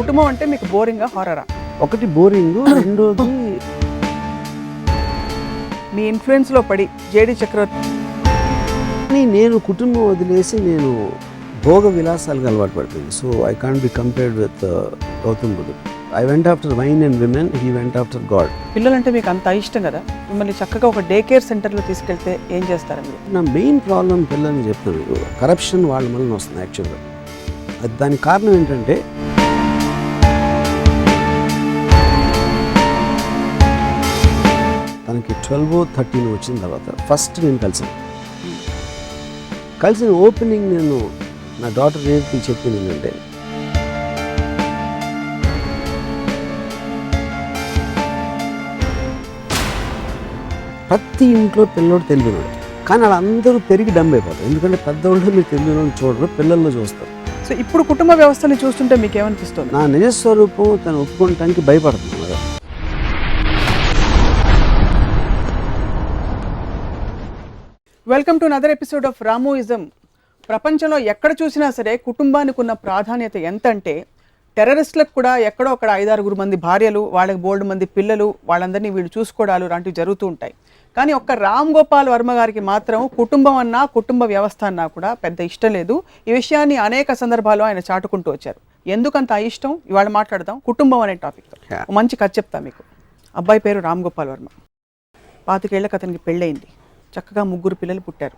కుటుంబం అంటే మీకు బోరింగా హారరా? ఒకటి బోరింగ్, రెండోది మీ ఇన్ఫ్లుయెన్స్లో పడి జేడి చక్రవర్తి నేను కుటుంబం వదిలేసి నేను భోగ విలాసాలకు అలవాటు పడిపోయింది. So I can't be compared with Gautam బుద్ధుడు. I went after wine and women, he went after God. పిల్లలంటే మీకు అంత ఇష్టం కదా, మిమ్మల్ని చక్కగా ఒక డే కేర్ సెంటర్లో తీసుకెళ్తే ఏం చేస్తారు మీరు? నా మెయిన్ ప్రాబ్లం పిల్లల్ని చెప్తాను, కరప్షన్ వాళ్ళ వల్ల వస్తుంది యాక్చువల్గా. అది దానికి కారణం ఏంటంటే తనకి 12-13 వచ్చిన తర్వాత ఫస్ట్ నేను కలిసిన ఓపెనింగ్ నేను నా డాటర్ రేపుకి చెప్పింది ఏంటంటే, ప్రతి ఇంట్లో పిల్లోడు తెలివినాడు, కానీ వాళ్ళందరూ పెరిగి డమ్ అయిపోతారు. ఎందుకంటే పెద్దవాళ్ళు మీరు తెలివిన చూడరు, పిల్లల్లో చూస్తారు. సో ఇప్పుడు కుటుంబ వ్యవస్థని చూస్తుంటే మీకు ఏమనిపిస్తుంది? నా నిజస్వరూపం తను ఒప్పుకోవటానికి భయపడుతున్నాను. Welcome to another episode of Ramoism. ప్రపంచంలో ఎక్కడ చూసినా సరే కుటుంబానికి ఉన్న ప్రాధాన్యత ఎంత అంటే, టెర్రరిస్టులకు కూడా ఎక్కడో అక్కడ 5-6 మంది భార్యలు, వాళ్ళకి బోల్డ్ మంది పిల్లలు, వాళ్ళందరినీ వీళ్ళు చూసుకోవడాలు లాంటివి జరుగుతూ ఉంటాయి. కానీ ఒక్క రామ్ గోపాల్ వర్మ గారికి మాత్రం కుటుంబం అన్నా కుటుంబ వ్యవస్థ అన్నా కూడా పెద్ద ఇష్టం లేదు. ఈ విషయాన్ని అనేక సందర్భాల్లో ఆయన చాటుకుంటూ వచ్చారు. ఎందుకంత ఇష్టం ఇవాళ మాట్లాడదాం. కుటుంబం అనే టాపిక్తో మంచి కథ చెప్తా మీకు. అబ్బాయి పేరు రామ్ గోపాల్ వర్మ. 25 ఏళ్ళకి అతనికి పెళ్ళయింది. చక్కగా 3 పిల్లలు పుట్టారు.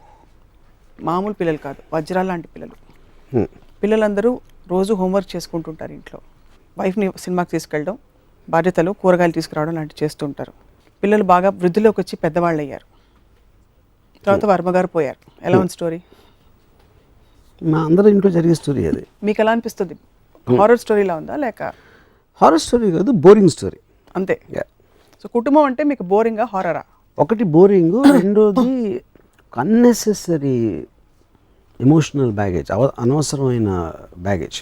మామూలు పిల్లలు కాదు, వజ్రాల లాంటి పిల్లలు. పిల్లలందరూ రోజు హోంవర్క్ చేసుకుంటుంటారు ఇంట్లో. వైఫ్ని సినిమాకి తీసుకెళ్ళడం, బాధ్యతలు, కూరగాయలు తీసుకురావడం లాంటివి చేస్తుంటారు. పిల్లలు బాగా వృద్ధిలోకి వచ్చి పెద్దవాళ్ళు అయ్యారు. తర్వాత వర్మగారు పోయారు. ఎలా ఉంది స్టోరీ? మా అందరి ఇంట్లో జరిగే స్టోరీ అది. మీకు ఎలా అనిపిస్తుంది? హారర్ స్టోరీలా ఉందా లేక? హారర్ స్టోరీ కాదు, బోరింగ్ స్టోరీ అంతే. సో కుటుంబం అంటే మీకు బోరింగా హారరా? ఒకటి బోరింగ్, రెండోది అన్నెసెసరీ ఎమోషనల్ బ్యాగేజ్, అనవసరమైన బ్యాగేజ్.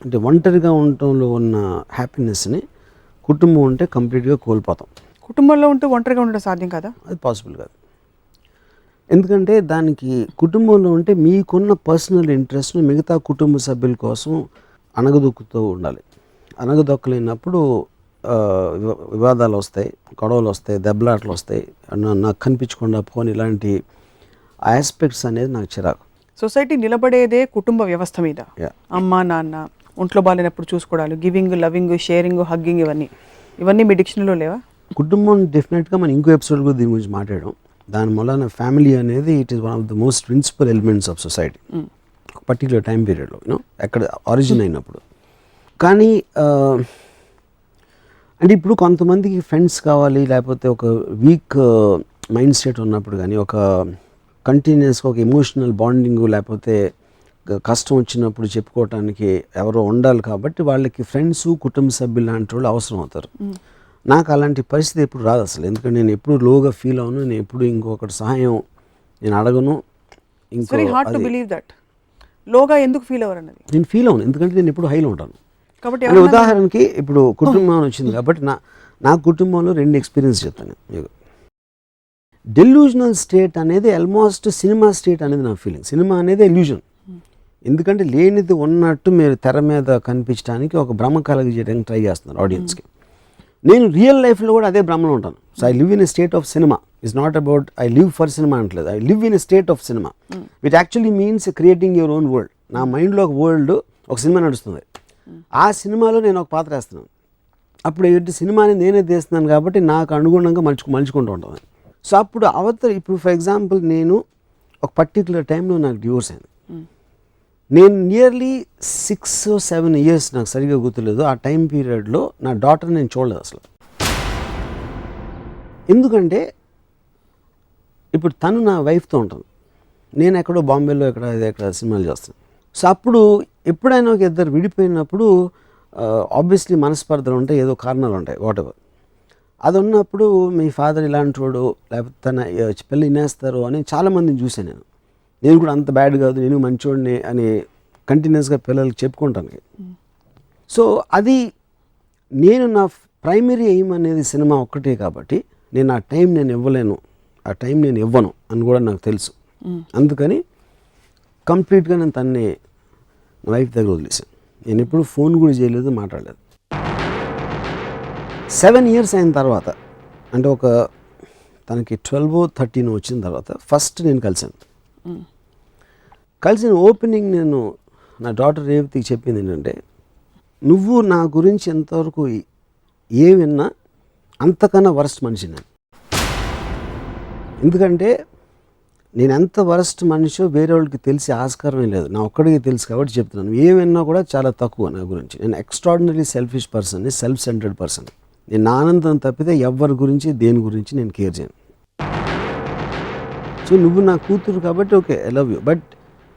అంటే ఒంటరిగా ఉండటంలో ఉన్న హ్యాపీనెస్ని కుటుంబం ఉంటే కంప్లీట్గా కోల్పోతాం. కుటుంబంలో ఉంటూ ఒంటరిగా ఉండడం సాధ్యం కదా? అది పాసిబుల్ కాదు. ఎందుకంటే దానికి కుటుంబంలో ఉంటే మీకున్న పర్సనల్ ఇంట్రెస్ట్ను మిగతా కుటుంబ సభ్యుల కోసం అణగదొక్కుతూ ఉండాలి. అణగదొక్కలేనప్పుడు వివాదాలు వస్తాయి, గొడవలు వస్తాయి, దెబ్బలాటలు వస్తాయి, నాకు కనిపించకుండా పోని ఇలాంటి ఆస్పెక్ట్స్ అనేది నాకు చిరాకు. సొసైటీ నిలబడేదే కుటుంబ వ్యవస్థ మీద. అమ్మ నాన్న ఒంట్లో బాగాలేనప్పుడు చూసుకోవడాలు, గివింగ్, లవింగ్, షేరింగ్, హగ్గింగ్, ఇవన్నీ మీ డిక్షనరీలో లేవా? కుటుంబం డెఫినెట్గా మనం ఇంకో ఎపిసోడ్ కూడా దీని గురించి మాట్లాడడం. దాని వలన ఫ్యామిలీ అనేది it is one of the most principal elements of society particular time పీరియడ్లో, ఎక్కడ ఆరిజిన్ అయినప్పుడు. కానీ అంటే ఇప్పుడు కొంతమందికి ఫ్రెండ్స్ కావాలి, లేకపోతే ఒక వీక్ మైండ్ సెట్ ఉన్నప్పుడు, కానీ ఒక కంటిన్యూస్గా ఒక ఎమోషనల్ బాండింగ్, లేకపోతే కష్టం వచ్చినప్పుడు చెప్పుకోవటానికి ఎవరో ఉండాలి. కాబట్టి వాళ్ళకి ఫ్రెండ్స్, కుటుంబ సభ్యులు లాంటి వాళ్ళు అవసరం అవుతారు. నాకు అలాంటి పరిస్థితి ఎప్పుడు రాదు అసలు. ఎందుకంటే నేను ఎప్పుడు లోగా ఫీల్ అవును, నేను ఎప్పుడు ఇంకొకటి సహాయం నేను అడగను. లోగా ఎందుకు ఫీల్ అవ్వరు అన్నది నేను ఫీల్ అవును, ఎందుకంటే నేను ఎప్పుడు హైలో ఉంటాను. కాబట్టి ఉదాహరణకి ఇప్పుడు కుటుంబం వచ్చింది కాబట్టి నా కుటుంబంలో 2 ఎక్స్పీరియన్స్ చెప్తాను మీకు. డెల్యూజనల్ స్టేట్ అనేది ఆల్మోస్ట్ సినిమా స్టేట్ అనేది నా ఫీలింగ్. సినిమా అనేది ఎల్యూజన్. ఎందుకంటే లేనిది ఉన్నట్టు మీరు తెర మీద కనిపించడానికి ఒక భ్రమ కలగజేయడానికి ట్రై చేస్తున్నారు ఆడియన్స్కి. నేను రియల్ లైఫ్లో కూడా అదే భ్రమలో ఉంటాను. So I live in a state of cinema. It's not about I live for cinema అంటలేదు, I live in a state of cinema which actually means creating your own world. నా మైండ్లో ఒక వరల్డ్, ఒక సినిమా నడుస్తుంది. ఆ సినిమాలో నేను ఒక పాత్ర వేస్తున్నాను. అప్పుడు ఏంటి, సినిమాని నేనే తీస్తున్నాను కాబట్టి నాకు అనుగుణంగా మలుచుకుంటూ ఉంటాను. సో అప్పుడు ఇప్పుడు ఫర్ ఎగ్జాంపుల్ నేను ఒక పర్టికులర్ టైంలో నాకు డివోర్స్ అయింది. నేను నియర్లీ 6-7 years, నాకు సరిగ్గా గుర్తులేదు, ఆ టైం పీరియడ్లో నా డాటర్ నేను చూడలేదు అసలు. ఎందుకంటే ఇప్పుడు తను నా వైఫ్తో ఉంటుంది, నేను ఎక్కడో బాంబేలో ఎక్కడ సినిమాలు చేస్తాను. సో అప్పుడు ఎప్పుడైనా ఒక ఇద్దరు విడిపోయినప్పుడు ఆబ్వియస్లీ మనస్పర్ధలు ఉంటాయి, ఏదో కారణాలు ఉంటాయి, వాటెవర్. అది ఉన్నప్పుడు మీ ఫాదర్ ఇలాంటి వాడు, లేకపోతే తన పిల్లలు వినేస్తారు అని చాలామందిని చూసాను నేను కూడా అంత బ్యాడ్ కాదు, నేను మంచోడిని అని కంటిన్యూస్గా పిల్లలకి చెప్పుకుంటాను. సో అది నేను నా ప్రైమరీ ఎయిమ్ అనేది సినిమా ఒక్కటే కాబట్టి నేను ఆ టైం నేను ఇవ్వలేను, ఆ టైం నేను ఇవ్వను అని కూడా నాకు తెలుసు. అందుకని కంప్లీట్గా నేను తన్ని నా వైఫ్ దగ్గర వదిలేసాను. నేను ఎప్పుడు ఫోన్ కూడా చేయలేదు, మాట్లాడలేదు. 7 years అయిన తర్వాత, అంటే ఒక తనకి 12-13 వచ్చిన తర్వాత ఫస్ట్ నేను కలిశాను. కలిసిన ఓపెనింగ్ నేను నా డాటర్ రేవతికి చెప్పింది ఏంటంటే, నువ్వు నా గురించి ఎంతవరకు ఏ విన్నా అంతకన్నా వరస్ట్ మనిషి నేను. ఎందుకంటే నేను ఎంత వరస్ట్ మనిషో వేరే వాళ్ళకి తెలిసే ఆస్కారమే లేదు, నా ఒక్కడికి తెలుసు కాబట్టి చెప్తున్నాను. ఏమైనా కూడా చాలా తక్కువ నా గురించి. నేను ఎక్స్ట్రాడినరీ సెల్ఫిష్ పర్సన్ని, సెల్ఫ్ సెంటర్డ్ పర్సన్. నేను నా ఆనందం తప్పితే ఎవరి గురించి దేని గురించి నేను కేర్ చేయను. సో నువ్వు నా కూతురు కాబట్టి okay, I love you, but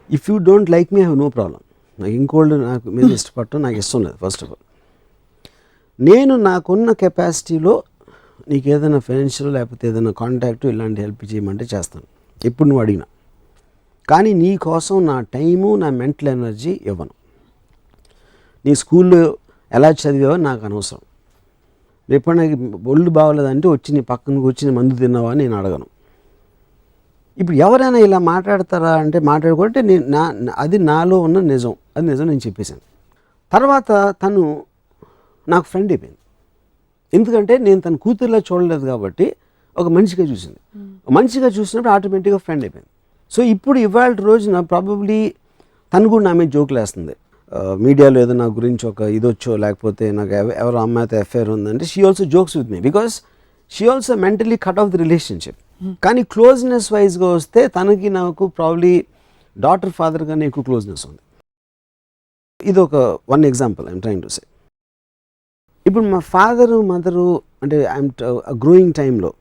if you don't like me I have no problem. నాకు ఇంకోళ్ళు నాకు మీద ఇష్టపడటం నాకు ఇష్టం లేదు. ఫస్ట్ ఆఫ్ ఆల్ నేను నాకున్న కెపాసిటీలో నీకు ఏదైనా ఫైనాన్షియల్ లేకపోతే ఏదైనా కాంటాక్ట్ ఇలాంటి హెల్ప్ చేయమంటే చేస్తాను, ఎప్పుడు నువ్వు అడిగినా. కానీ నీ కోసం నా టైము, నా మెంటల్ ఎనర్జీ ఇవ్వను. నీ స్కూల్లో ఎలా చదివావో నాకు అనవసరం. రేపు నాకు ఒళ్ళు బాగోలేదంటే వచ్చి నీ పక్కన కూర్చుని మందు తిన్నావా అని నేను అడగను. ఇప్పుడు ఎవరైనా ఇలా మాట్లాడతారా అంటే మాట్లాడుకుంటే నేను అది నాలో ఉన్న నిజం, అది నిజం నేను చెప్పేశాను. తర్వాత తను నాకు ఫ్రెండ్ అయిపోయింది. ఎందుకంటే నేను తన కూతురులా చూడలేదు కాబట్టి ఒక మనిషిగా చూసింది. మనిషిగా చూసినప్పుడు ఆటోమేటిక్గా ఫ్రెండ్ అయిపోయింది. సో ఇప్పుడు ఇవాళ రోజున ప్రాబబ్లీ తను కూడా నా మీద జోకులు వేస్తుంది. మీడియాలో ఏదో నా గురించి ఒక ఇదొచ్చో లేకపోతే నాకు ఎవరో అమ్మాయితో అఫైర్ ఉందంటే she also jokes with me because she also mentally cut off the relationship. కానీ క్లోజ్నెస్ వైజ్గా వస్తే తనకి నాకు ప్రాబ్లీ డాటర్ ఫాదర్గానే ఎక్కువ క్లోజ్నెస్ ఉంది. ఇది ఒక one example I'm trying to say. ఇప్పుడు మా ఫాదరు మదరు అంటే ఐఎమ్ గ్రోయింగ్ టైంలో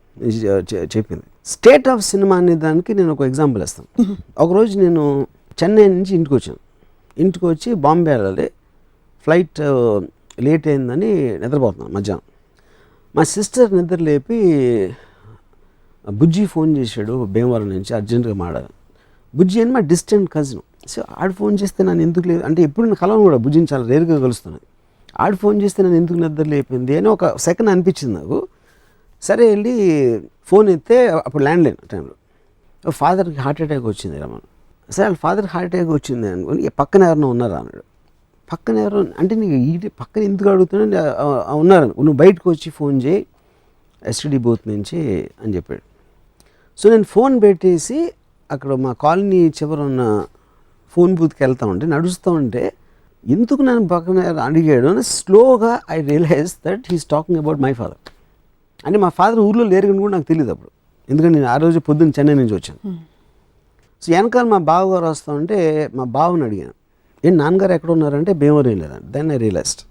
చెప్పింది స్టేట్ ఆఫ్ సినిమా అనే దానికి నేను ఒక ఎగ్జాంపుల్ ఇస్తాను. ఒకరోజు నేను చెన్నై నుంచి ఇంటికి వచ్చాను. ఇంటికి వచ్చి బాంబే వెళ్ళాలి, ఫ్లైట్ లేట్ అయిందని నిద్రపోతున్నాను మధ్యాహ్నం. మా సిస్టర్ నిద్ర లేపి బుజ్జి ఫోన్ చేశాడు భీమవరం నుంచి, అర్జెంటుగా మాడాలి. బుజ్జి అని మా డిస్టెంట్ కజిన్. సో ఆడు ఫోన్ చేస్తే నన్ను ఎందుకు లేదు అంటే ఎప్పుడు నేను కలవను కూడా, బుజ్జిని చాలా రేరుగా కలుస్తున్నాను. ఆడు ఫోన్ చేస్తే నన్ను ఎందుకు నిద్ర లేపింది అని ఒక సెకండ్ అనిపించింది నాకు. సరే వెళ్ళి ఫోన్ ఎత్తే అప్పుడు ల్యాండ్లైన్ టైంలో ఫాదర్కి హార్ట్ అటాక్ వచ్చింది రమ్మను. సరే వాళ్ళ ఫాదర్కి హార్ట్ అటాక్ వచ్చింది అనుకోని పక్కన ఎవరైనా ఉన్నారా అన్నాడు. పక్కన ఎవరు అంటే నీకు ఈ పక్కన ఎందుకు అడుగుతున్నా, ఉన్నారు, నువ్వు బయటకు వచ్చి ఫోన్ చేయి ఎస్టీడీ బూత్ నుంచి అని చెప్పాడు. సో నేను ఫోన్ పెట్టేసి అక్కడ మా కాలనీ చివర ఉన్న ఫోన్ బూత్కి వెళ్తా ఉంటే నడుస్తూ ఉంటే ఎందుకు నన్ను పక్కన అడిగాడు అని స్లోగా I realize that he's talking about my father. అంటే మా ఫాదర్ ఊర్లో లేరు కూడా నాకు తెలియదు అప్పుడు, ఎందుకంటే నేను ఆ రోజు పొద్దున్న చెన్నై నుంచి వచ్చాను. సో వెనకాల మా బావగారు వస్తూ ఉంటే మా బావని అడిగాను, ఏంటి నాన్నగారు ఎక్కడ ఉన్నారంటే భీమవరం లేదండి. Then I realized.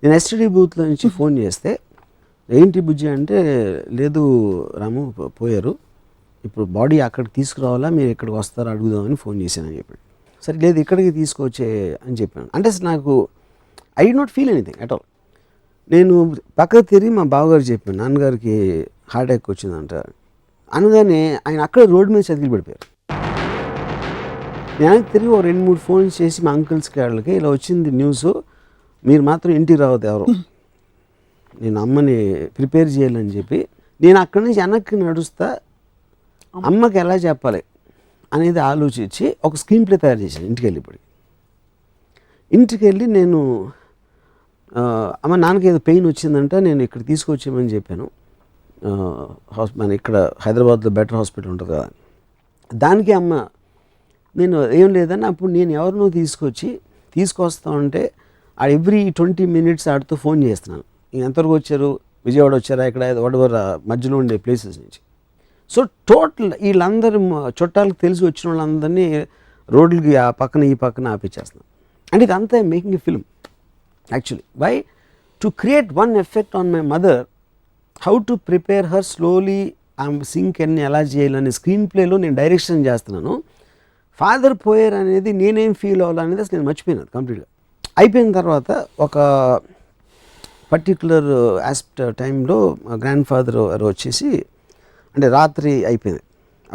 నేను ఎస్టీడీ బూత్లో నుంచి ఫోన్ చేస్తే ఏంటి బుజ్జి అంటే, లేదు రాము పోయారు, ఇప్పుడు బాడీ అక్కడికి తీసుకురావాలా, మీరు ఇక్కడికి వస్తారా అడుగుదామని ఫోన్ చేశానని చెప్పాడు. సరే లేదు ఇక్కడికి తీసుకొచ్చే అని చెప్పాను. అంటే నాకు I did not feel anything at all. నేను పక్కకు తిరిగి మా బావగారు చెప్పాను నాన్నగారికి హార్ట్ అటాక్ వచ్చిందంట అనగానే ఆయన అక్కడ రోడ్డు మీద చదివి పడిపోయారు. నేను తిరిగి ఒక 2-3 ఫోన్స్ చేసి మా అంకుల్స్కి వాళ్ళకి ఇలా వచ్చింది న్యూస్, మీరు మాత్రం ఇంటికి రావద్దు ఎవరు, నేను అమ్మని ప్రిపేర్ చేయాలని చెప్పి నేను అక్కడి నుంచి వెనక్కి నడుస్తా అమ్మకి ఎలా చెప్పాలి అనేది ఆలోచించి ఒక స్క్రీన్ ప్లే తయారు చేశాను. ఇంటికి వెళ్ళి నేను అమ్మ నాన్నకి ఏదో పెయిన్ వచ్చిందంట, నేను ఇక్కడ తీసుకొచ్చామని చెప్పాను. మన ఇక్కడ హైదరాబాద్లో బెటర్ హాస్పిటల్ ఉంటుంది కదా, దానికి అమ్మ నేను ఏం లేదని అప్పుడు నేను ఎవరినో తీసుకొస్తా ఉంటే ఆ ఎవ్రీ 20 minutes ఆడితో ఫోన్ చేస్తున్నాను, ఎంతవరకు వచ్చారు, విజయవాడ వచ్చారా, ఇక్కడ వాడెవర్ మధ్యలో ఉండే ప్లేసెస్ నుంచి. సో టోటల్ వీళ్ళందరూ చుట్టాలకు తెలిసి వచ్చిన వాళ్ళందరినీ రోడ్లకి ఆ పక్కన ఈ పక్కన ఆపించేస్తున్నాను. అండ్ ఇదంతా making a film actually. Why to create one effect on my mother, how to prepare her slowly, ఆమె సింక్ అన్ని ఎలా చేయాలని స్క్రీన్ ప్లేలో నేను డైరెక్షన్ చేస్తున్నాను. ఫాదర్ పోయారు అనేది నేనేం ఫీల్ అవ్వాలనేది అసలు నేను మర్చిపోయినాను కంప్లీట్గా. అయిపోయిన తర్వాత ఒక పర్టికులర్ టైంలో మా గ్రాండ్ ఫాదర్ ఎవరు వచ్చేసి, అంటే రాత్రి అయిపోయింది,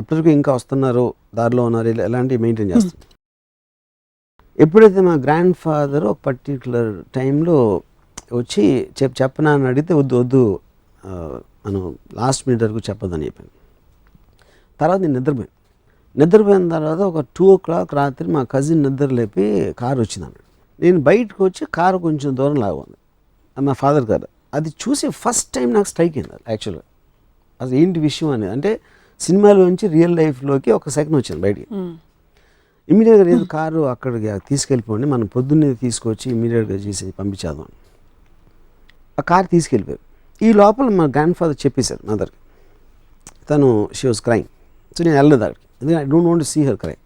అప్పటికి ఇంకా వస్తున్నారు, దారిలో ఉన్నారు, ఎలాంటివి మెయింటైన్ చేస్తారు. ఎప్పుడైతే మా గ్రాండ్ ఫాదర్ ఒక పర్టికులర్ టైంలో వచ్చి చెప్పనా అని అడిగితే వద్దు మనం లాస్ట్ మినిట్ వరకు చెప్పదని చెప్పాను. తర్వాత నేను నిద్రపోయిన తర్వాత ఒక 2 o'clock రాత్రి మా కజిన్ నిద్ర లేపి కారు వచ్చిందన్నాడు. నేను బయటకు వచ్చి కారు కొంచెం దూరం లాగుంది, మా ఫాదర్ గారు. అది చూసి ఫస్ట్ టైం నాకు స్ట్రైక్ అయింది యాక్చువల్గా, అసలు ఏంటి విషయం అనేది. అంటే సినిమాలోంచి రియల్ లైఫ్లోకి ఒక సెకండ్ వచ్చింది బయటికి. ఇమీడియట్గా లేదు కారు అక్కడికి తీసుకెళ్ళిపోండి, మనం పొద్దున్నే తీసుకొచ్చి ఇమీడియట్గా చేసి పంపించేద్దాం. ఆ కారు తీసుకెళ్ళిపోయారు. ఈ లోపల మా గ్రాండ్ ఫాదర్ చెప్పేశారు మదర్కి, తను షీ వాజ్ క్రైమ్. సో నేను వెళ్ళలేదు అక్కడికి, ఎందుకంటే I don't want to see her cry.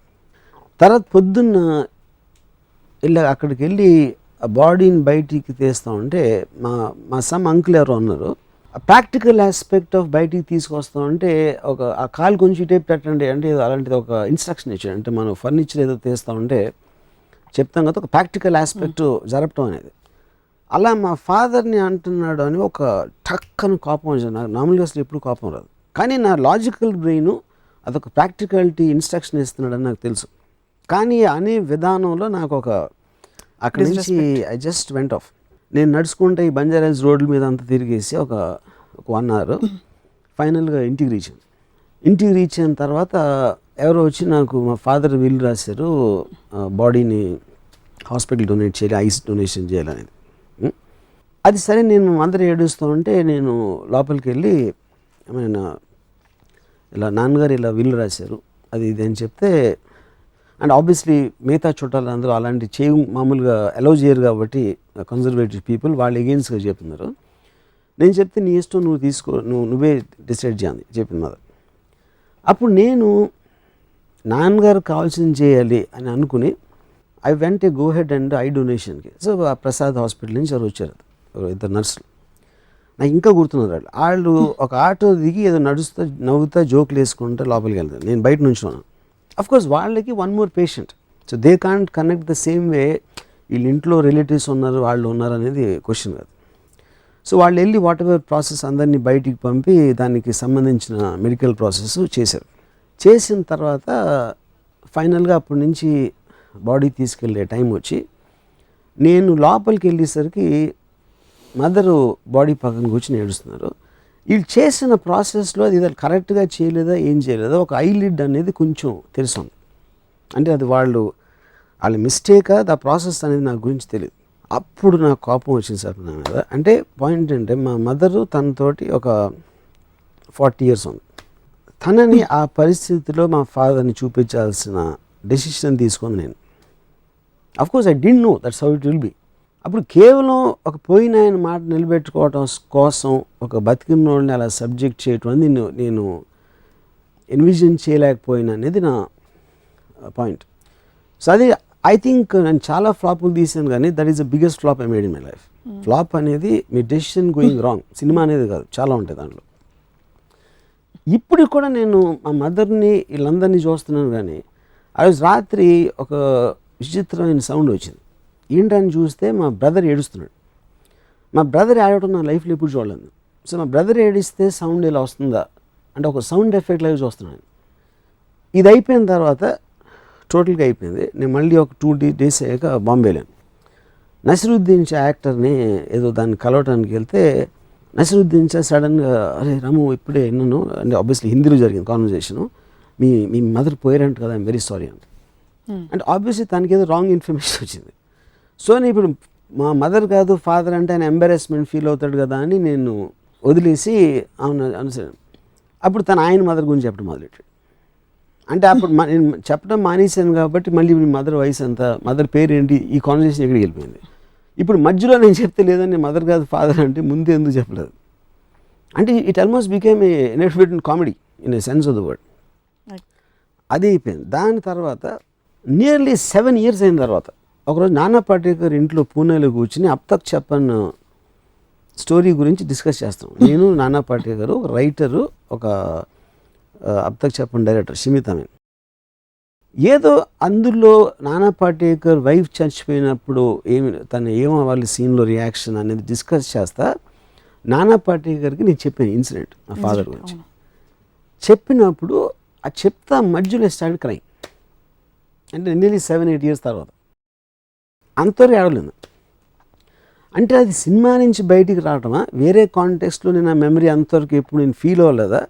తర్వాత పొద్దున్న అక్కడికి వెళ్ళి ఆ బాడీని బయటికి తీస్తా ఉంటే మా సమ్ అంకుల్ ఎవరో ఉన్నారు, ఆ ప్రాక్టికల్ ఆస్పెక్ట్ ఆఫ్ బయటికి తీసుకొస్తామంటే ఆ కాలు కొంచెం టేప్ పెట్టండి అంటే అలాంటిది ఒక ఇన్స్ట్రక్షన్ ఇచ్చాడు. అంటే మనం ఫర్నిచర్ ఏదో తీస్తూ ఉంటే చెప్తాం కదా, ఒక ప్రాక్టికల్ ఆస్పెక్ట్ జరపటం అనేది. అలా మా ఫాదర్ని అంటున్నాడు అని ఒక టక్కని కోపం వచ్చింది నాకు. నార్మల్గా అసలు ఎప్పుడు కోపం రాదు, కానీ నా లాజికల్ బ్రెయిన్ అదొక ప్రాక్టికాలిటీ ఇన్స్ట్రక్షన్ ఇస్తున్నాడని నాకు తెలుసు. కానీ అనే విధానంలో నాకు అక్కడి నుంచి ఐ జస్ట్ వెంట్ ఆఫ్. నేను నడుచుకుంటే ఈ బంజారాస్ రోడ్ల మీద అంతా తిరిగేసి ఒక 1 hour ఫైనల్గా ఇంటికి రీచ్ అయిన తర్వాత ఎవరో వచ్చి నాకు మా ఫాదర్ విల్ రాశారు, బాడీని హాస్పిటల్ డొనేట్ చేయాలి, ఐస్ డొనేషన్ చేయాలనేది. అది సరే నేను అందరూ ఏడుస్తూ ఉంటే నేను లోపలికి వెళ్ళి ఇలా నాన్నగారు ఇలా విల్ రాశారు అది ఇది అని చెప్తే, అండ్ ఆబ్వియస్లీ మిగతా చుట్టాలు అందరూ అలాంటి మామూలుగా అలౌ చేయరు కాబట్టి కన్జర్వేటివ్ పీపుల్ వాళ్ళు ఎగెయిన్స్ట్గా చెప్తున్నారు. నేను చెప్తే నీ ఇష్టం, నువ్వు తీసుకో, నువ్వే డిసైడ్ చేయాలి చెప్పింది మదర్. అప్పుడు నేను నాన్నగారు కావాల్సింది చేయాలి అని అనుకుని I went a go head and I డొనేషన్కి. సో ఆ ప్రసాద్ హాస్పిటల్ నుంచి ఎవరు వచ్చారు, 2 నర్సులు, నాకు ఇంకా గుర్తున్నారు. వాళ్ళు ఒక ఆటో దిగి ఏదో నడుస్తూ నవ్వుతా జోకులు వేసుకుంటూ లోపలికి వెళ్తారు, నేను బయట నుంచి ఉన్నాను. అఫ్కోర్స్ వాళ్ళకి 1 more patient, so they can't connect the same way. వీళ్ళ ఇంట్లో రిలేటివ్స్ ఉన్నారు, వాళ్ళు ఉన్నారు అనేది క్వశ్చన్ కాదు. సో వాళ్ళు వెళ్ళి వాట్ ఎవర్ ప్రాసెస్ అందరినీ బయటికి పంపి దానికి సంబంధించిన మెడికల్ ప్రాసెస్ చేశారు. చేసిన తర్వాత ఫైనల్గా అప్పటి నుంచి బాడీ తీసుకెళ్ళే టైం వచ్చి నేను లోపలికి వెళ్ళేసరికి మదరు బాడీ పక్కన కూర్చొని ఏడుస్తున్నారు. వీళ్ళు చేసిన ప్రాసెస్లో అది కరెక్ట్గా చేయలేదా ఏం చేయలేదా, ఒక ఐలిడ్ అనేది కొంచెం తెలుస్తుంది. అంటే అది వాళ్ళ మిస్టేకా ఆ ప్రాసెస్ అనేది నాకు గురించి తెలియదు. అప్పుడు నాకు కోపం వచ్చింది సార్ నా మీద. అంటే పాయింట్ అంటే మా మదరు తనతోటి ఒక 40 years ఉంది. తనని ఆ పరిస్థితిలో మా ఫాదర్ని చూపించాల్సిన డెసిషన్ తీసుకుంది నేను. Of course I didn't know that's how it will be. అప్పుడు కేవలం ఒక పోయిన ఆయన మాట నిలబెట్టుకోవటం కోసం ఒక బతికినోళ్ళని అలా సబ్జెక్ట్ చేయటం అనేది నేను ఎన్విజన్ చేయలేకపోయినా అనేది నా పాయింట్. సో అది ఐ థింక్ నేను చాలా ఫ్లాపులు తీసాను, కానీ that is the biggest flop I made in my life. Flop అనేది మీ డెసిషన్ గోయింగ్ రాంగ్, సినిమా అనేది కాదు, చాలా ఉంటాయి దాంట్లో. ఇప్పుడు కూడా నేను మా మదర్ని వీళ్ళందరినీ చూస్తున్నాను, కానీ ఆ రోజు రాత్రి ఒక విచిత్రమైన సౌండ్ వచ్చింది. ఏంటని చూస్తే మా బ్రదర్ ఏడుస్తున్నాడు. మా బ్రదర్ ఏడవడం నా లైఫ్లో ఎప్పుడు చూడలేదు. సో మా బ్రదర్ ఏడిస్తే సౌండ్ ఇలా వస్తుందా అంటే ఒక సౌండ్ ఎఫెక్ట్ లాగా చూస్తున్నాను. ఇది అయిపోయిన తర్వాత టోటల్గా అయిపోయింది. నేను మళ్ళీ ఒక 2 days అయ్యాక బాంబే వెళ్ళాను. నసిరుద్దీన్ షా యాక్టర్ని ఏదో దాన్ని కలవటానికి వెళ్తే నసిరుద్దీన్ షా సడన్గా అరే రాము ఇప్పుడే విన్నాను అంటే ఆబ్వియస్లీ హిందీలో జరిగింది కాన్వర్జేషను, మీ మదర్ పోయారంట కదా, ఐఎమ్ వెరీ సారీ అంటే ఆబ్వియస్లీ తనకి ఏదో రాంగ్ ఇన్ఫర్మేషన్ వచ్చింది. సో నేను ఇప్పుడు మా మదర్ కాదు ఫాదర్ అంటే ఆయన ఎంబారెస్మెంట్ ఫీల్ అవుతాడు కదా అని నేను వదిలేసి అవును అనుసరి. అప్పుడు ఆయన మదర్ గురించి చెప్పడం మొదలెట్టాడు. అంటే అప్పుడు నేను చెప్పడం మానేశాను కాబట్టి మళ్ళీ మీ మదర్ వయసు ఎంత, మదర్ పేరు ఏంటి, ఈ కాన్వర్సేషన్ ఎక్కడికి వెళ్ళిపోయింది. ఇప్పుడు మధ్యలో నేను చెప్తే లేదని మదర్ కాదు ఫాదర్ అంటే ముందే ఎందుకు చెప్పలేదు అంటే it almost became a inefficient comedy in a sense of the word. అది అయిపోయింది. దాని తర్వాత నియర్లీ 7 years అయిన తర్వాత ఒకరోజు నానా పాటేకర్ ఇంట్లో పూణేలో కూర్చుని అబ్ తక్ చెప్పన్ స్టోరీ గురించి డిస్కస్ చేస్తాం. నేను నానా పాటేకర్, ఒక రైటరు, ఒక అబ్ తక్ చెప్పన్ డైరెక్టర్ షిమితమేన్. ఏదో అందులో నానా పాటేకర్ వైఫ్ చచ్చిపోయినప్పుడు తను ఏమవ్వాలి సీన్లో రియాక్షన్ అనేది డిస్కస్ చేస్తా నానా పాటేకర్కి నేను చెప్పాను ఇన్సిడెంట్ నా ఫాదర్ గురించి. చెప్పినప్పుడు ఆ చెప్తా మధ్యలో స్టార్ట్ క్రైమ్. అంటే నియర్లీ 7-8 years తర్వాత అంతవరకు ఏడవలేదు. అంటే అది సినిమా నుంచి బయటికి రావటమా, వేరే కాంటెక్స్ట్లో నేను ఆ మెమరీ అంతవరకు ఎప్పుడు నేను ఫీల్ అవ్వలేదా,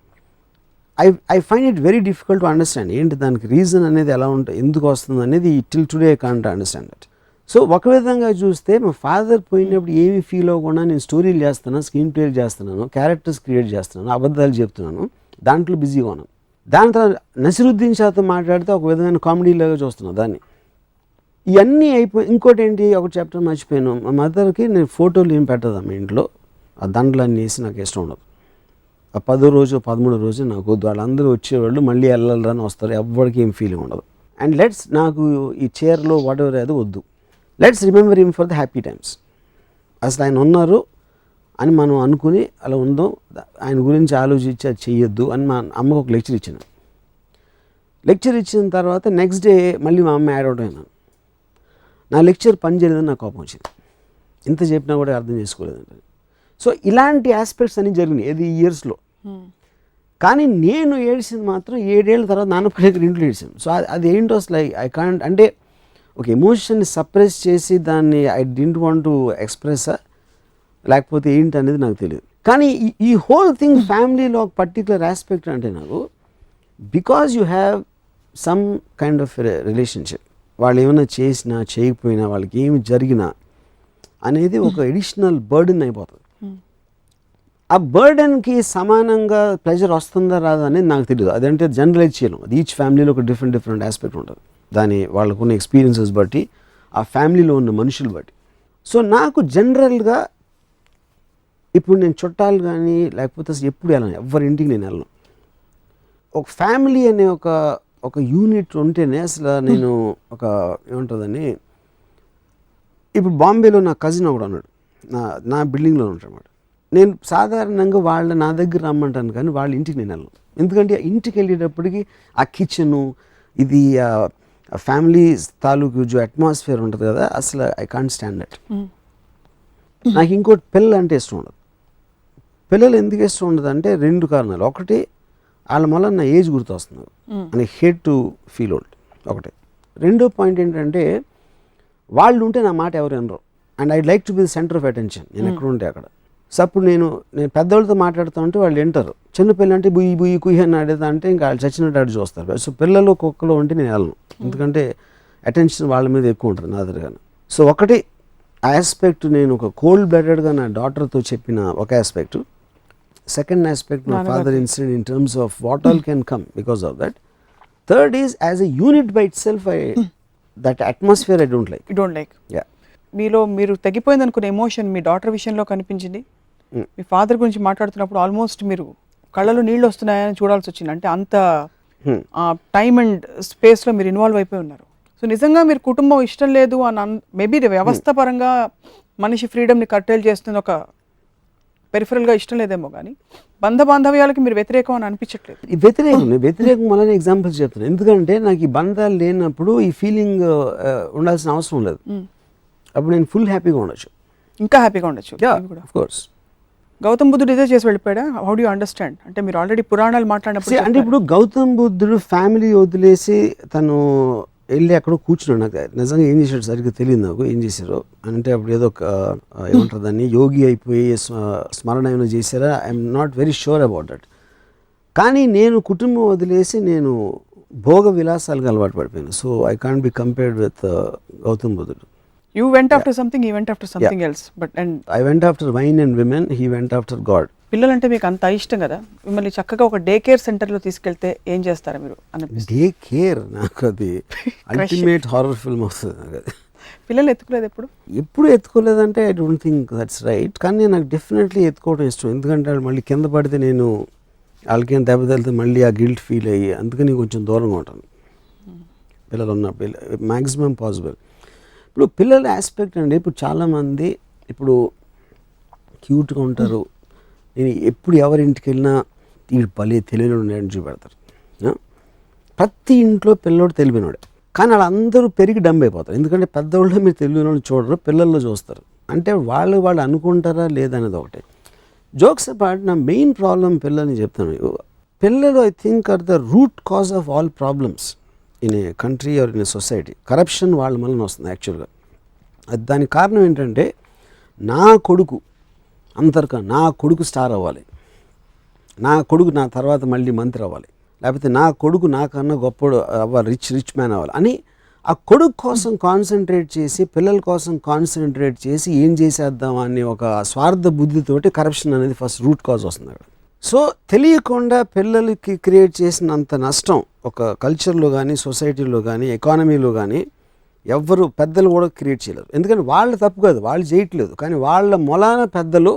I find it very difficult to understand ఏంటి దానికి రీజన్ అనేది ఎలా ఉంటుంది, ఎందుకు వస్తుంది అనేది till today I can't understand that. So ఒక విధంగా చూస్తే మా ఫాదర్ పోయినప్పుడు ఏమి ఫీల్ అవ్వకుండా నేను స్టోరీలు చేస్తున్నాను, స్క్రీన్ ప్లేలు చేస్తున్నాను, క్యారెక్టర్స్ క్రియేట్ చేస్తున్నాను, అబద్ధాలు చెప్తున్నాను, దాంట్లో బిజీగా ఉన్నాను. దాని తర్వాత నసిరుద్దీన్ షాతో మాట్లాడితే ఒక విధమైన కామెడీలాగా చూస్తున్నాను దాన్ని. ఇవన్నీ అయిపోయి ఇంకోటి ఏంటి, ఒక చాప్టర్ మర్చిపోయాను. మా మదర్కి నేను ఫోటోలు ఏం పెట్టదు మా ఇంట్లో, ఆ దండలన్నీ వేసి నాకు ఇష్టం ఉండదు. ఆ 10వ రోజు 13వ రోజు నాకు వద్దు, వాళ్ళందరూ వచ్చేవాళ్ళు మళ్ళీ వెళ్ళాలని వస్తారు, ఎవరికి ఏం ఫీలింగ్ ఉండదు. అండ్ లెట్స్ నాకు ఈ చైర్లో వాట్ ఎవర్ అది వద్దు, let's remember him for the happy times. అసలు ఆయన ఉన్నారు అని మనం అనుకుని అలా ఉందాం, ఆయన గురించి ఆలోచించి అది చెయ్యొద్దు అని మా అమ్మకు ఒక లెక్చర్ ఇచ్చాను. లెక్చర్ ఇచ్చిన తర్వాత నెక్స్ట్ డే మళ్ళీ మా అమ్మ యాడ్ అవుట్ అయినాను. నా లెక్చర్ పని చేయలేదని నాకు కోపం వచ్చింది. ఇంత చెప్పినా కూడా అర్థం చేసుకోలేదంటే. సో ఇలాంటి ఆస్పెక్ట్స్ అన్నీ జరిగినాయి ఏది ఈ ఇయర్స్లో. కానీ నేను ఏడ్చింది మాత్రం 7 ఏళ్ళ తర్వాత నాన్నపల్లి దగ్గర ఇంట్లో ఏడ్చాను. సో అది ఏంటో అసలు ఐ కాంట్, అంటే ఒక ఎమోషన్ని సప్రెస్ చేసి దాన్ని I didn't want to express లేకపోతే ఏంటి అనేది నాకు తెలియదు. కానీ ఈ హోల్ థింగ్ ఫ్యామిలీలో ఒక పర్టికులర్ ఆస్పెక్ట్ అంటే నాకు, because you have some kind of relationship, వాళ్ళు ఏమైనా చేసినా చేయకపోయినా వాళ్ళకి ఏమి జరిగినా అనేది ఒక ఎడిషనల్ బర్డెన్ అయిపోతుంది. ఆ బర్డెన్కి సమానంగా ప్లెజర్ వస్తుందా రాదా అనేది నాకు తెలియదు. అదంటే జనరలైజ్ చేయలేం, అది ఈచ్ ఫ్యామిలీలో ఒక డిఫరెంట్ ఆస్పెక్ట్ ఉంటుంది, దాని వాళ్ళకున్న ఎక్స్పీరియన్సెస్ బట్టి, ఆ ఫ్యామిలీలో ఉన్న మనుషులు బట్టి. సో నాకు జనరల్గా ఇప్పుడు నేను చుట్టాలు కానీ లేకపోతే అసలు ఎప్పుడు వెళ్ళను, ఎవరి ఇంటికి నేను వెళ్ళను. ఒక ఫ్యామిలీ అనే ఒక యూనిట్ ఉంటేనే అసలు నేను ఒక ఏముంటుందని, ఇప్పుడు బాంబేలో నా కజిన్ ఒకడు ఉన్నాడు, నా బిల్డింగ్లో ఉంటాడు. నేను సాధారణంగా నా దగ్గర రమ్మంటాను కానీ వాళ్ళ ఇంటికి నేను వెళ్ళను. ఎందుకంటే ఇంటికి వెళ్ళేటప్పటికి ఆ కిచెను ఇది ఫ్యామిలీ తాలూకు అట్మాస్ఫియర్ ఉంటుంది కదా, అసలు ఐ కాంట్ స్టాండ్ దట్. నాకు ఇంకోటి పిల్లలు అంటే ఇష్టం ఉండదు. పిల్లలు ఎందుకు ఇష్టం ఉండదు అంటే 2 కారణాలు. ఒకటి, వాళ్ళ వల్ల నా ఏజ్ గుర్తొస్తున్నారు అని హేట్ టు ఫీల్ ఓల్డ్ ఒకటి. రెండో పాయింట్ ఏంటంటే వాళ్ళు ఉంటే నా మాట ఎవరు వినరు, and I'd like to be the centre of attention నేను ఎక్కడ ఉంటే అక్కడ. సో అప్పుడు నేను పెద్దవాళ్ళతో మాట్లాడుతూ ఉంటే వాళ్ళు వింటారు. చిన్నపిల్లలు అంటే బుయ్యి బుయ్యి కుయ్యి అని ఆడేదా అంటే ఇంకా వాళ్ళు చచ్చినట్టు ఆడి చూస్తారు. సో పిల్లలు కుక్కలో ఉంటే నేను వెళ్ళను, ఎందుకంటే అటెన్షన్ వాళ్ళ మీద ఎక్కువ ఉంటుంది నా దగ్గర. సో ఒకటి ఆస్పెక్ట్, నేను ఒక కోల్డ్ బ్లడెడ్గా నా డాటర్తో చెప్పిన ఒక aspect. Second aspect, my father incident in terms of what all can come because of that. Third is as a unit by itself, that atmosphere I don't like. You don't like. Yeah. మీరు తగ్గిపోయింది అనుకునే emotion మీ daughter విషయంలో కనిపించింది. మీ father గురించి మాట్లాడుతున్నప్పుడు almost మీరు కళ్ళలో నీళ్ళు వస్తున్నాయని చూడాల్సి వచ్చింది. అంటే అంత టైమ్ అండ్ స్పేస్లో మీరు ఇన్వాల్వ్ అయిపోయి ఉన్నారు. సో నిజంగా మీరు కుటుంబం ఇష్టం లేదు అని మేబీ వ్యవస్థ పరంగా మనిషి ఫ్రీడమ్ని కట్టేలు చేస్తుంది, ఒక పెరిఫరల్గా ఇష్టం లేదేమో, కానీ బాంధవ్యాలకి మీరు వ్యతిరేకం అని అనిపించట్లేదు. వ్యతిరేకం వల్లనే ఎగ్జాంపుల్స్ చెప్తాను. ఎందుకంటే నాకు ఈ బంధాలు లేనప్పుడు ఈ ఫీలింగ్ ఉండాల్సిన అవసరం లేదు. అప్పుడు నేను ఫుల్ హ్యాపీగా ఉండొచ్చు, ఇంకా హ్యాపీగా ఉండొచ్చు. Of course. గౌతమ్ బుద్ధుడు ఇదే చేసి వెళ్ళిపోయాడా? How do you understand? అంటే మీరు ఆల్రెడీ పురాణాలు మాట్లాడినప్పుడు అంటే ఇప్పుడు గౌతమ్ బుద్ధుడు ఫ్యామిలీ వదిలేసి తను వెళ్ళి అక్కడ కూర్చున్నాడు. నాకు నిజంగా ఏం చేశాడు సరిగ్గా తెలియదు నాకు ఏం చేశారు అంటే. అప్పుడు ఏదో ఒక ఏమంటారు దాన్ని, యోగి అయిపోయి స్మరణ ఏమైనా చేశారా, I'm not very sure about that. కానీ నేను కుటుంబం వదిలేసి నేను భోగ విలాసాలకు అలవాటు పడిపోయాను. So I can't be compared with Gautam బుద్ధుడు. You went after something, he went after something else. But I went after wine and women, he went after God. పిల్లలంటే మీకు అంత ఇష్టం కదా, మిమ్మల్ని చక్కగా ఒక డే కేర్ సెంటర్లో తీసుకెళ్తే ఏం చేస్తారా మీరు అనిపిస్తుంది? డే కేర్ నాకు అది అల్టిమేట్ హారర్ ఫిల్మ్ వస్తుంది నాకు అది. పిల్లలు ఎత్తుకోలేదు ఎప్పుడు ఎత్తుకోలేదంటే I don't think that's right. కానీ నాకు డెఫినెట్లీ ఎత్తుకోవడం ఇష్టం. ఎందుకంటే వాళ్ళు మళ్ళీ కింద పడితే నేను వాళ్ళకేం దెబ్బ తగిలితే మళ్ళీ ఆ గిల్ట్ ఫీల్ అయ్యి, అందుకని కొంచెం దూరంగా ఉంటాను పిల్లలు ఉన్నప్పుడు మ్యాక్సిమం పాసిబుల్. ఇప్పుడు పిల్లల ఆస్పెక్ట్ అండి, ఇప్పుడు చాలామంది ఇప్పుడు క్యూట్గా ఉంటారు. నేను ఎప్పుడు ఎవరింటికి వెళ్ళినా వీడు భలే తెలివినోడు ఉన్నాడని చూపెడతారు. ప్రతి ఇంట్లో పిల్లోడు తెలివినోడే, కానీ వాళ్ళందరూ పెరిగి డంబ్ అయిపోతారు. ఎందుకంటే పెద్దవాళ్ళు మీరు తెలివినోడు చూడరు, పిల్లల్లో చూస్తారు. అంటే వాళ్ళు అనుకుంటారా లేదనేది ఒకటి. జోక్స్ అపార్ట్, నా మెయిన్ ప్రాబ్లం పిల్లల్ని చెప్తాను. పిల్లలు I think are the root cause of all problems in a country or in a society. Corruption వాళ్ళ వలన వస్తుంది యాక్చువల్గా. అది దానికి కారణం ఏంటంటే, నా కొడుకు నా కొడుకు స్టార్ అవ్వాలి, నా కొడుకు నా తర్వాత మళ్ళీ మంత్రి అవ్వాలి, లేకపోతే నా కొడుకు నాకన్నా గొప్ప అవ్వాలి, రిచ్ మ్యాన్ అవ్వాలి అని ఆ కొడుకు కోసం కాన్సన్ట్రేట్ చేసి పిల్లల కోసం కాన్సన్ట్రేట్ చేసి ఏం చేసేద్దాం అనే ఒక స్వార్థ బుద్ధితోటి కరప్షన్ అనేది ఫస్ట్ రూట్ కాజ్ వస్తుంది అక్కడ. సో తెలియకుండా పిల్లలకి క్రియేట్ చేసినంత నష్టం ఒక కల్చర్లో కానీ సొసైటీలో కానీ ఎకానమీలో కానీ ఎవ్వరు పెద్దలు కూడా క్రియేట్ చేయలేరు. ఎందుకంటే వాళ్ళు తప్పు కాదు, వాళ్ళు చేయట్లేదు, కానీ వాళ్ళ మొలాన పెద్దలు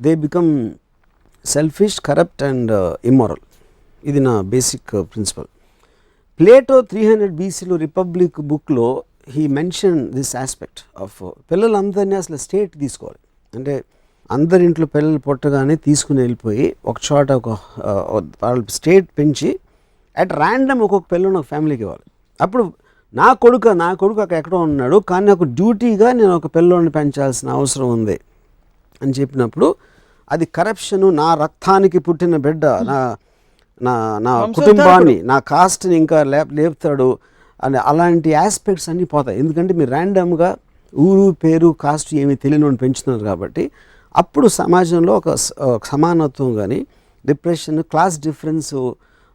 they become selfish, corrupt and immoral. ఇది నా బేసిక్ ప్రిన్సిపల్. ప్లేటో 300 BCలో రిపబ్లిక్ బుక్లో he mention this aspect of పిల్లలందరినీ అసలు స్టేట్ తీసుకోవాలి. అంటే అందరి ఇంట్లో పిల్లలు పుట్టగానే తీసుకుని వెళ్ళిపోయి ఒక చోట వాళ్ళ స్టేట్ పెంచి అట్ ర్యాండమ్ ఒక్కొక్క పిల్లలు ఒక ఫ్యామిలీకి ఇవ్వాలి. అప్పుడు నా కొడుకు అక్కడ ఎక్కడో ఉన్నాడు, కానీ నాకు డ్యూటీగా నేను ఒక పిల్లోని పెంచాల్సిన అవసరం ఉంది అని చెప్పినప్పుడు అది కరప్షను, నా రక్తానికి పుట్టిన బిడ్డ, నా కుటుంబాన్ని, నా కాస్ట్ని ఇంకా లేపుతాడు అని అలాంటి ఆస్పెక్ట్స్ అన్నీ పోతాయి. ఎందుకంటే మీరు ర్యాండమ్గా ఊరు పేరు కాస్ట్ ఏమీ తెలియని పెంచుతున్నారు కాబట్టి అప్పుడు సమాజంలో ఒక సమానత్వం కానీ డిప్రెషన్, క్లాస్ డిఫరెన్స్,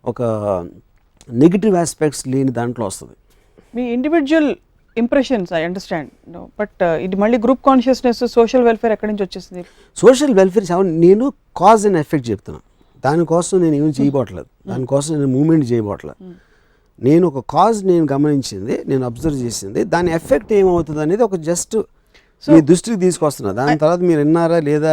ఒక నెగిటివ్ ఆస్పెక్ట్స్ లేని దాంట్లో వస్తుంది. మీ individual impressions I understand, but ఇది మళ్ళీ గ్రూప్ కాన్షియస్నెస్, సోషల్ వెల్ఫేర్ ఎక్కడి నుంచి వచ్చేసింది? సోషల్ వెల్ఫేర్ నేను కాజ్ అండ్ ఎఫెక్ట్ చెప్తున్నాను. దానికోసం నేను ఏమి చేయబోట్లేదు, దానికోసం నేను మూమెంట్ చేయబోట్లేదు. నేను ఒక కాజ్ నేను గమనించింది, నేను అబ్జర్వ్ చేసింది, దాని ఎఫెక్ట్ ఏమవుతుంది అనేది ఒక జస్ట్ మీ దృష్టికి తీసుకొస్తున్నా. దాని తర్వాత మీరు విన్నారా లేదా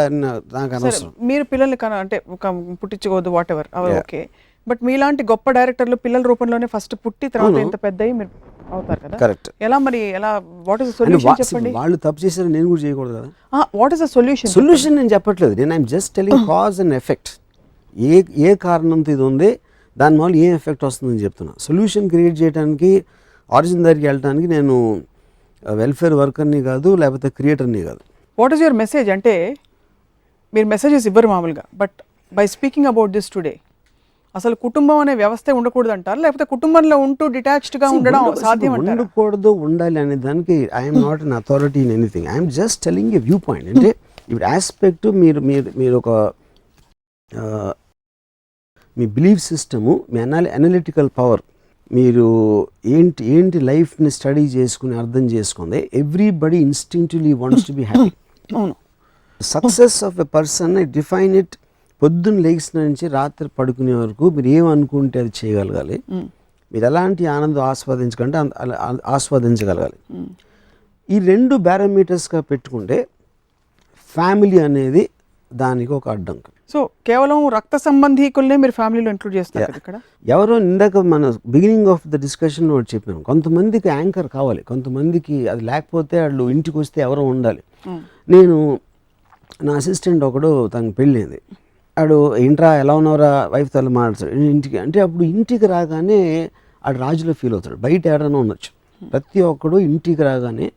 నాకు అనవసరం. మీరు పిల్లల్ని అంటే ఒక పుట్టించుకోవద్దు వాట్ ఎవర్ ఓకే, బట్ మీలాంటి గొప్ప డైరెక్టర్లు పిల్లల రూపంలోనే ఫస్ట్ పుట్టి తర్వాత ఇంత పెద్ద మీరు అవుతారు కదా. కరెక్ట్. ఎలా మరి ఎలా, వాట్ ఇస్ ద సొల్యూషన్ చెప్పండి. వాళ్ళు తప్పు చేశారు, నేను కూడా చేయకూడదు కదా. What is the solution? Solution నేను చెప్పట్లేదు, నేను I'm just telling cause and effect. ఏ కారణంతో ఇది ఉంది, దానివల్ల ఏం ఎఫెక్ట్ వస్తుందని చెప్తున్నా. సొల్యూషన్ క్రియేట్ చేయడానికి, ఆరిజిన్ దగ్గరికి వెళ్ళడానికి నేను వెల్ఫేర్ వర్కర్ని కాదు, లేకపోతే క్రియేటర్ని కాదు. What is your message? అంటే మీరు మెసేజెస్ ఇవ్వరు మామూలుగా, but by speaking about this today అసలు కుటుంబం అనే వ్యవస్థ ఉండకూడదు అంటారు, లేకపోతే కుటుంబంలో ఉంటూ డిటాచ్డ్గా ఉండడం సాధ్యం అంటారు? ఉండకూడదు, ఉండాలి అనే దానికి I'm not an authority in anything. I'm just telling a view point. అంటే ఇప్పుడు ఆస్పెక్ట్ మీరు ఒక మీ బిలీఫ్ సిస్టము, మీ అనలిటికల్ పవర్, మీరు ఏంటి లైఫ్ని స్టడీ చేసుకుని అర్థం చేసుకుంది. Everybody instinctively wants to be happy. అవును. Success of a person I define it పొద్దున్న లేచిన నుంచి రాత్రి పడుకునే వరకు మీరు ఏమనుకుంటే అది చేయగలగాలి, మీరు ఎలాంటి ఆనందం ఆస్వాదించకంటే ఆస్వాదించగలగాలి. ఈ 2 పారామీటర్స్గా పెట్టుకుంటే ఫ్యామిలీ అనేది దానికి ఒక అడ్డంకి. సో కేవలం రక్త సంబంధీకులనే మీరు ఫ్యామిలీలో ఇంక్లూడ్ చేస్తారు ఇక్కడ. ఎవరో ఇందాక మన బిగినింగ్ ఆఫ్ ద డిస్కషన్ ఒకటి చెప్పాను, కొంతమందికి యాంకర్ కావాలి, కొంతమందికి అది లేకపోతే వాళ్ళు ఇంటికి వస్తే ఎవరో ఉండాలి. నేను నా అసిస్టెంట్ ఒకడు తనకు పెళ్ళింది, ఆడు ఇంట్రా ఎలా ఉన్నారా వైఫ్ తల మాట్లాడతాడు ఇంటికి అంటే, అప్పుడు ఇంటికి రాగానే ఆడు రాజులో ఫీల్ అవుతాడు. బయట ఏడైనా ఉండొచ్చు, ప్రతి ఒక్కడు ఇంటికి రాగానే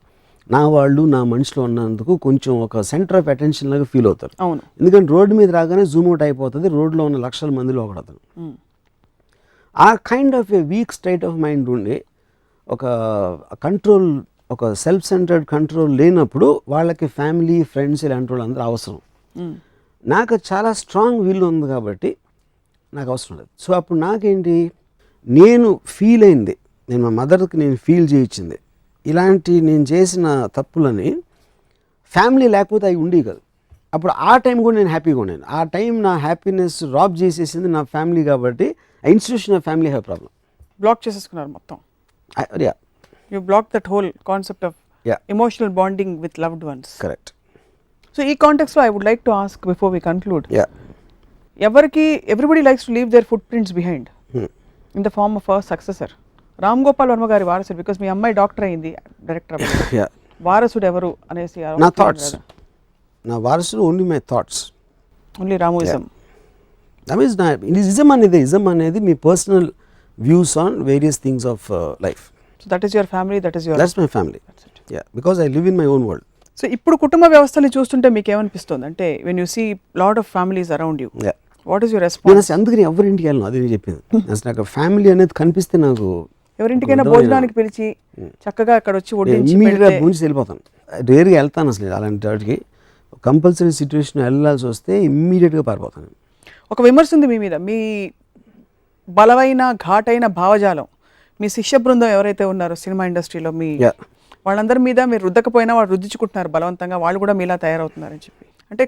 నా వాళ్ళు నా మనుషులు ఉన్నందుకు కొంచెం ఒక సెంటర్ ఆఫ్ అటెన్షన్ లాగా ఫీల్ అవుతారు. అవును. ఎందుకంటే రోడ్డు మీద రాగానే జూమ్ అవుట్ అయిపోతుంది, రోడ్లో ఉన్న లక్షల మందిలో ఒకడతాను. ఆ kind of A week state of mind ఉండి ఒక కంట్రోల్, ఒక సెల్ఫ్ సెంటర్డ్ కంట్రోల్ లేనప్పుడు వాళ్ళకి ఫ్యామిలీ, ఫ్రెండ్స్ ఇలాంటి వాళ్ళు అందరూ అవసరం. నాకు చాలా స్ట్రాంగ్ విల్ ఉంది కాబట్టి నాకు అవసరం లేదు. సో అప్పుడు నాకేంటి, నేను ఫీల్ అయింది, నేను మా మదర్కి నేను ఫీల్ చేయించింది, ఇలాంటి నేను చేసిన తప్పులని ఫ్యామిలీ లేకపోతే అవి ఉండేవి కాదు. అప్పుడు ఆ టైం కూడా నేను హ్యాపీగా ఉన్నాను. ఆ టైం నా హ్యాపీనెస్ రాబ్ చేసేసింది నా ఫ్యామిలీ కాబట్టి ఆ institution of family have problem. Block చేసేసుకున్నారు మొత్తం. Yeah, you block that whole concept of emotional bonding with loved ones. Correct. So ఈ కాంటెక్స్లో I would like to ask before we conclude, everybody likes to leave their foot prints behind in the form of a successor. Ram Gopal Varma గారి వారసుడు, because మీ అమ్మాయి doctor అయింది, director. వారసుడు ఎవరు అనేసి నా థాట్స్, నా వారసుడు only my thoughts, only Ramoism. Ism అనేది మీ personal views on various things of life. So that is your family, that's my family. Yeah, because I live in my own world. So ఇప్పుడు కుటుంబ వ్యవస్థని చూస్తుంటే మీకు ఏమనిపిస్తుంది? అంటే when you see lot of families around you, what is your response? అందుకని ఎవరింటికి వెళ్ళను, అదే నేను చెప్పింది. అసలు నాకు ఫ్యామిలీ అనేది కనిపిస్తే నాకు ఎవరింటికైనా భోజనానికి పిలిచి చక్కగా అక్కడ వచ్చి భోజనం వెళ్ళిపోతాను. రేర్గా వెళ్తాను అసలు అలాంటి వాటికి. కంపల్సరీ సిచ్యువేషన్ వెళ్ళాల్సి వస్తే ఇమ్మీడియట్గా పారిపోతాను. ఒక విమర్శ ఉంది మీ మీద, మీ బలమైన ఘాటైన భావజాలం మీ శిష్య బృందం ఎవరైతే ఉన్నారో సినిమా ఇండస్ట్రీలో మీ Yeah. వాళ్ళందరి మీద మీరు రుద్దకపోయినా వాళ్ళు రుద్దించుకుంటున్నారు బలవంతంగా, వాళ్ళు కూడా మీలా తయారవుతున్నారని చెప్పి. అంటే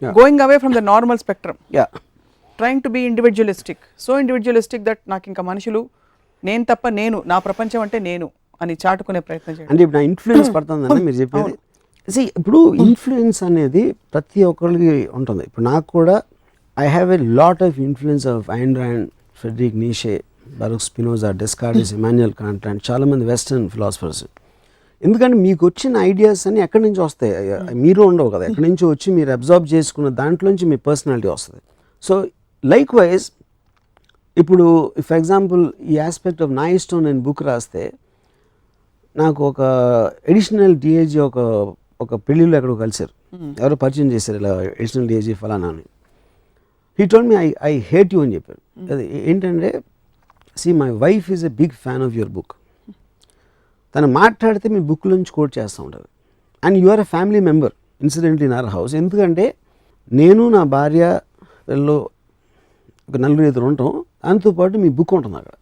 going away from the normal spectrum, trying to be individualistic, so individualistic that నాకు ఇంకా మనుషులు నేను తప్ప నేను, నా ప్రపంచం అంటే నేను అని చాటుకునే ప్రయత్నం చేయండి. అంటే ఇప్పుడు నా ఇన్ఫ్లుయెన్స్ పడుతుందని మీరు చెప్పేది. ఇప్పుడు ఇన్ఫ్లుయెన్స్ అనేది ప్రతి ఒక్కరికి ఉంటుంది. ఇప్పుడు నాకు కూడా I have a lot of influence of Ayn Rand, Frederick Nietzsche, Baruch Spinoza, Descartes, Immanuel Kant and చాలామంది వెస్టర్న్ ఫిలాసఫర్స్. ఎందుకంటే మీకు వచ్చిన ఐడియాస్ అన్ని ఎక్కడి నుంచి వస్తాయి, మీరు ఉండవు కదా, ఎక్కడి నుంచి వచ్చి మీరు అబ్జర్వ్ చేసుకున్న దాంట్లోంచి మీ పర్సనాలిటీ వస్తుంది. సో లైక్ వైజ్ ఇప్పుడు ఫర్ ఎగ్జాంపుల్ ఈ ఆస్పెక్ట్ ఆఫ్ నా ఇష్టం నేను బుక్ రాస్తే నాకు ఒక ఎడిషనల్ డిఏజీ ఒక పెళ్ళిళ్ళు ఎక్కడో కలిసారు, ఎవరో పరిచయం చేశారు ఇలా ఎడిషనల్ డిఏజీ ఫలానా అని. He told me I hate you అని చెప్పారు. అది ఏంటంటే my wife is a big fan of your book. తను మాట్లాడితే మీ బుక్ నుంచి కోట్ చేస్తూ ఉంటుంది. And you are a family member incidentally in our house. ఎందుకంటే నేను నా భార్య వీళ్ళు ఒక నలుగురు ఎదురు ఉంటాం, దాంతోపాటు మీ బుక్ ఉంటుంది అక్కడ.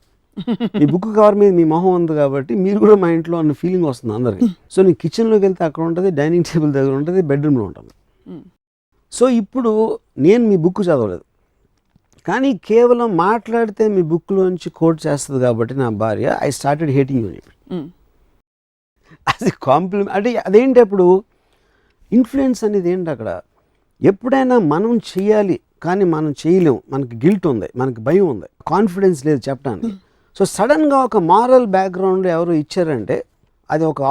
మీ బుక్ కవర్ మీద మీ మొహం ఉంది కాబట్టి మీరు కూడా మా ఇంట్లో అన్న ఫీలింగ్ వస్తుంది అందరికి. సో నేను కిచెన్లోకి వెళ్తే అక్కడ ఉంటుంది, డైనింగ్ టేబుల్ దగ్గర ఉంటుంది, బెడ్రూమ్లో ఉంటుంది. సో ఇప్పుడు నేను మీ బుక్ చదవలేదు, కానీ కేవలం మాట్లాడితే మీ బుక్లోంచి కోట్ చేస్తుంది కాబట్టి నా భార్య ఐ స్టార్టెడ్ హేటింగ్ యూ అని చెప్పి. అది కాంప్లిమెంట్. అంటే అదేంటి అప్పుడు ఇన్ఫ్లుయెన్స్ అనేది ఏంటి అక్కడ, ఎప్పుడైనా మనం చేయాలి కానీ మనం చేయలేం, మనకి గిల్ట్ ఉంది, మనకి భయం ఉంది, కాన్ఫిడెన్స్ లేదు చెప్పడానికి. సో సడన్గా ఒక మారల్ బ్యాక్గ్రౌండ్ ఎవరు ఇచ్చారంటే అది ఒక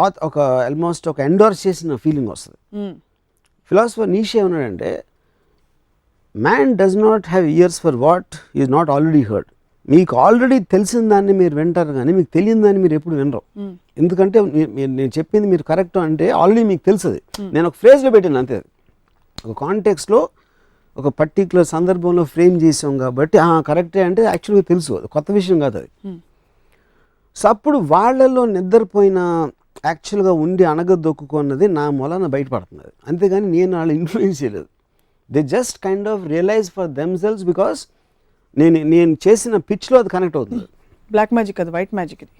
ఆల్మోస్ట్ ఒక ఎండోర్స్ చేసిన ఫీలింగ్ వస్తుంది. ఫిలాసఫర్ నీషే ఏమన్నాడంటే man does not have years for what is not already heard. మీకు ఆల్రెడీ తెలిసిన దాన్ని మీరు వింటారు కానీ మీకు తెలియని దాన్ని మీరు ఎప్పుడు వినరు. ఎందుకంటే నేను చెప్పింది మీరు కరెక్ట్ అంటే ఆల్రెడీ మీకు తెలుస్తుంది. నేను ఒక ఫ్రేజ్లో పెట్టాను అంతే, ఒక కాంటెక్స్లో ఒక పర్టికులర్ సందర్భంలో ఫ్రేమ్ చేసాం కాబట్టి కరెక్టే అంటే యాక్చువల్గా తెలుసు, అది కొత్త విషయం కాదు అది. సో అప్పుడు వాళ్ళల్లో నిద్రపోయిన యాక్చువల్గా ఉండి అణగదొక్కున్నది నా మూలన బయటపడుతుంది. అంతేగాని నేను వాళ్ళు ఇన్ఫ్లుయెన్స్ చేయలేదు. They just kind of realize for themselves because నేను చేసిన పిచ్లో అది కనెక్ట్ అవుతుంది. బ్లాక్ మ్యాజిక్ అది, వైట్ మ్యాజిక్ ఇది.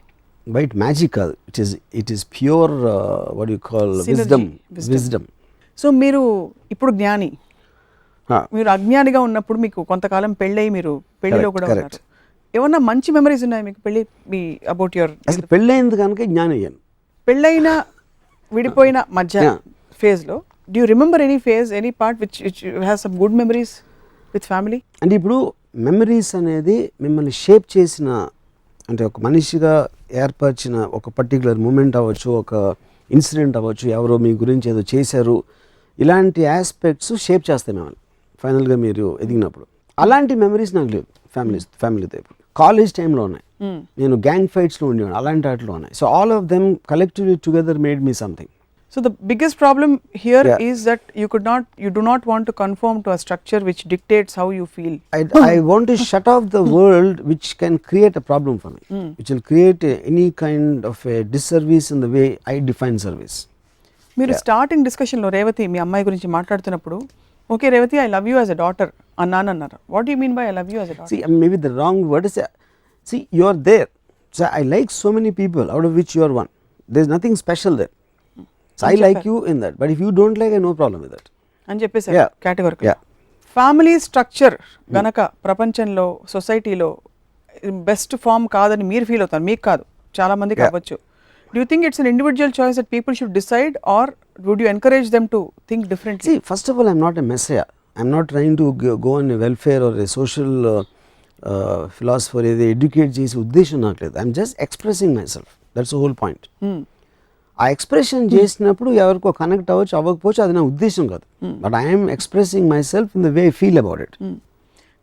వైట్ మ్యాజిక్ కాదు, it is pure what you call wisdom. So మీరు ఇప్పుడు జ్ఞాని, మీరు అజ్ఞానిగా ఉన్నప్పుడు మీకు కొంతకాలం పెళ్ళయి మీరు పెళ్లిలో కూడా ఉన్నారు. ఏమన్నా మంచి మెమరీస్ ఉన్నాయి మీకు పెళ్ళి మీ అబౌట్ యువర్? అసలు పెళ్ళయింది కనుక జ్ఞాని అయ్యాను. పెళ్ళైన విడిపోయిన మధ్య ఫేజ్లో do you remember any phase, any part which has some good memories with family? అంటే ఇప్పుడు మెమరీస్ అనేది మిమ్మల్ని షేప్ చేసిన, అంటే ఒక మనిషిగా ఏర్పరిచిన ఒక పర్టికులర్ మూమెంట్ అవ్వచ్చు, ఒక ఇన్సిడెంట్ అవ్వచ్చు, ఎవరో మీ గురించి ఏదో చేశారు, ఇలాంటి ఆస్పెక్ట్స్ షేప్ చేస్తాయి మిమ్మల్ని ఫైనల్గా మీరు ఎదిగినప్పుడు. అలాంటి మెమరీస్ నాకు లేవు ఫ్యామిలీతో. ఇప్పుడు కాలేజ్ టైంలో ఉన్నాయి, నేను గ్యాంగ్ ఫైట్స్లో ఉండేవాడు, అలాంటి వాటిలో ఉన్నాయి. So all of them collectively together made me something. So the biggest problem here is that you do not want to conform to a structure which dictates how you feel. I want to shut off the world which can create a problem for me, which will create any kind of a disservice in the way I define service. మీరు starting డిస్కషన్లో రేవతి మీ అమ్మాయి గురించి మాట్లాడుతున్నప్పుడు okay Revathi I love you as a daughter అన్నారు. What do you mean by I love you as a daughter? See, maybe the wrong word is, see, you are there. So I like so many people out of which you are one. There is nothing special there. So I like you in that, but if you don't like, I have no problem with that. అని చెప్పేసి category. Family structure గనక ప్రపంచంలో సొసైటీలో best form కాదని మీరు feel అవుతారు, మీకు కాదు చాలా మందికి అవ్వచ్చు. Do you think it's an individual choice that people should decide or would you encourage them to think differently? See, first of all, I'm not a messiah. I'm not trying to go on a welfare or a social philosopher, ఏదో educate చేసే ఉద్దేశం నాకు లేదు. I'm just expressing myself. That's the whole point. ఆ expression చేసినప్పుడు ఎవరికో connect అవ్వచ్చు అవ్వకపోవచ్చు, అది నా ఉద్దేశం కాదు. But I'm expressing my self in the way feel about it.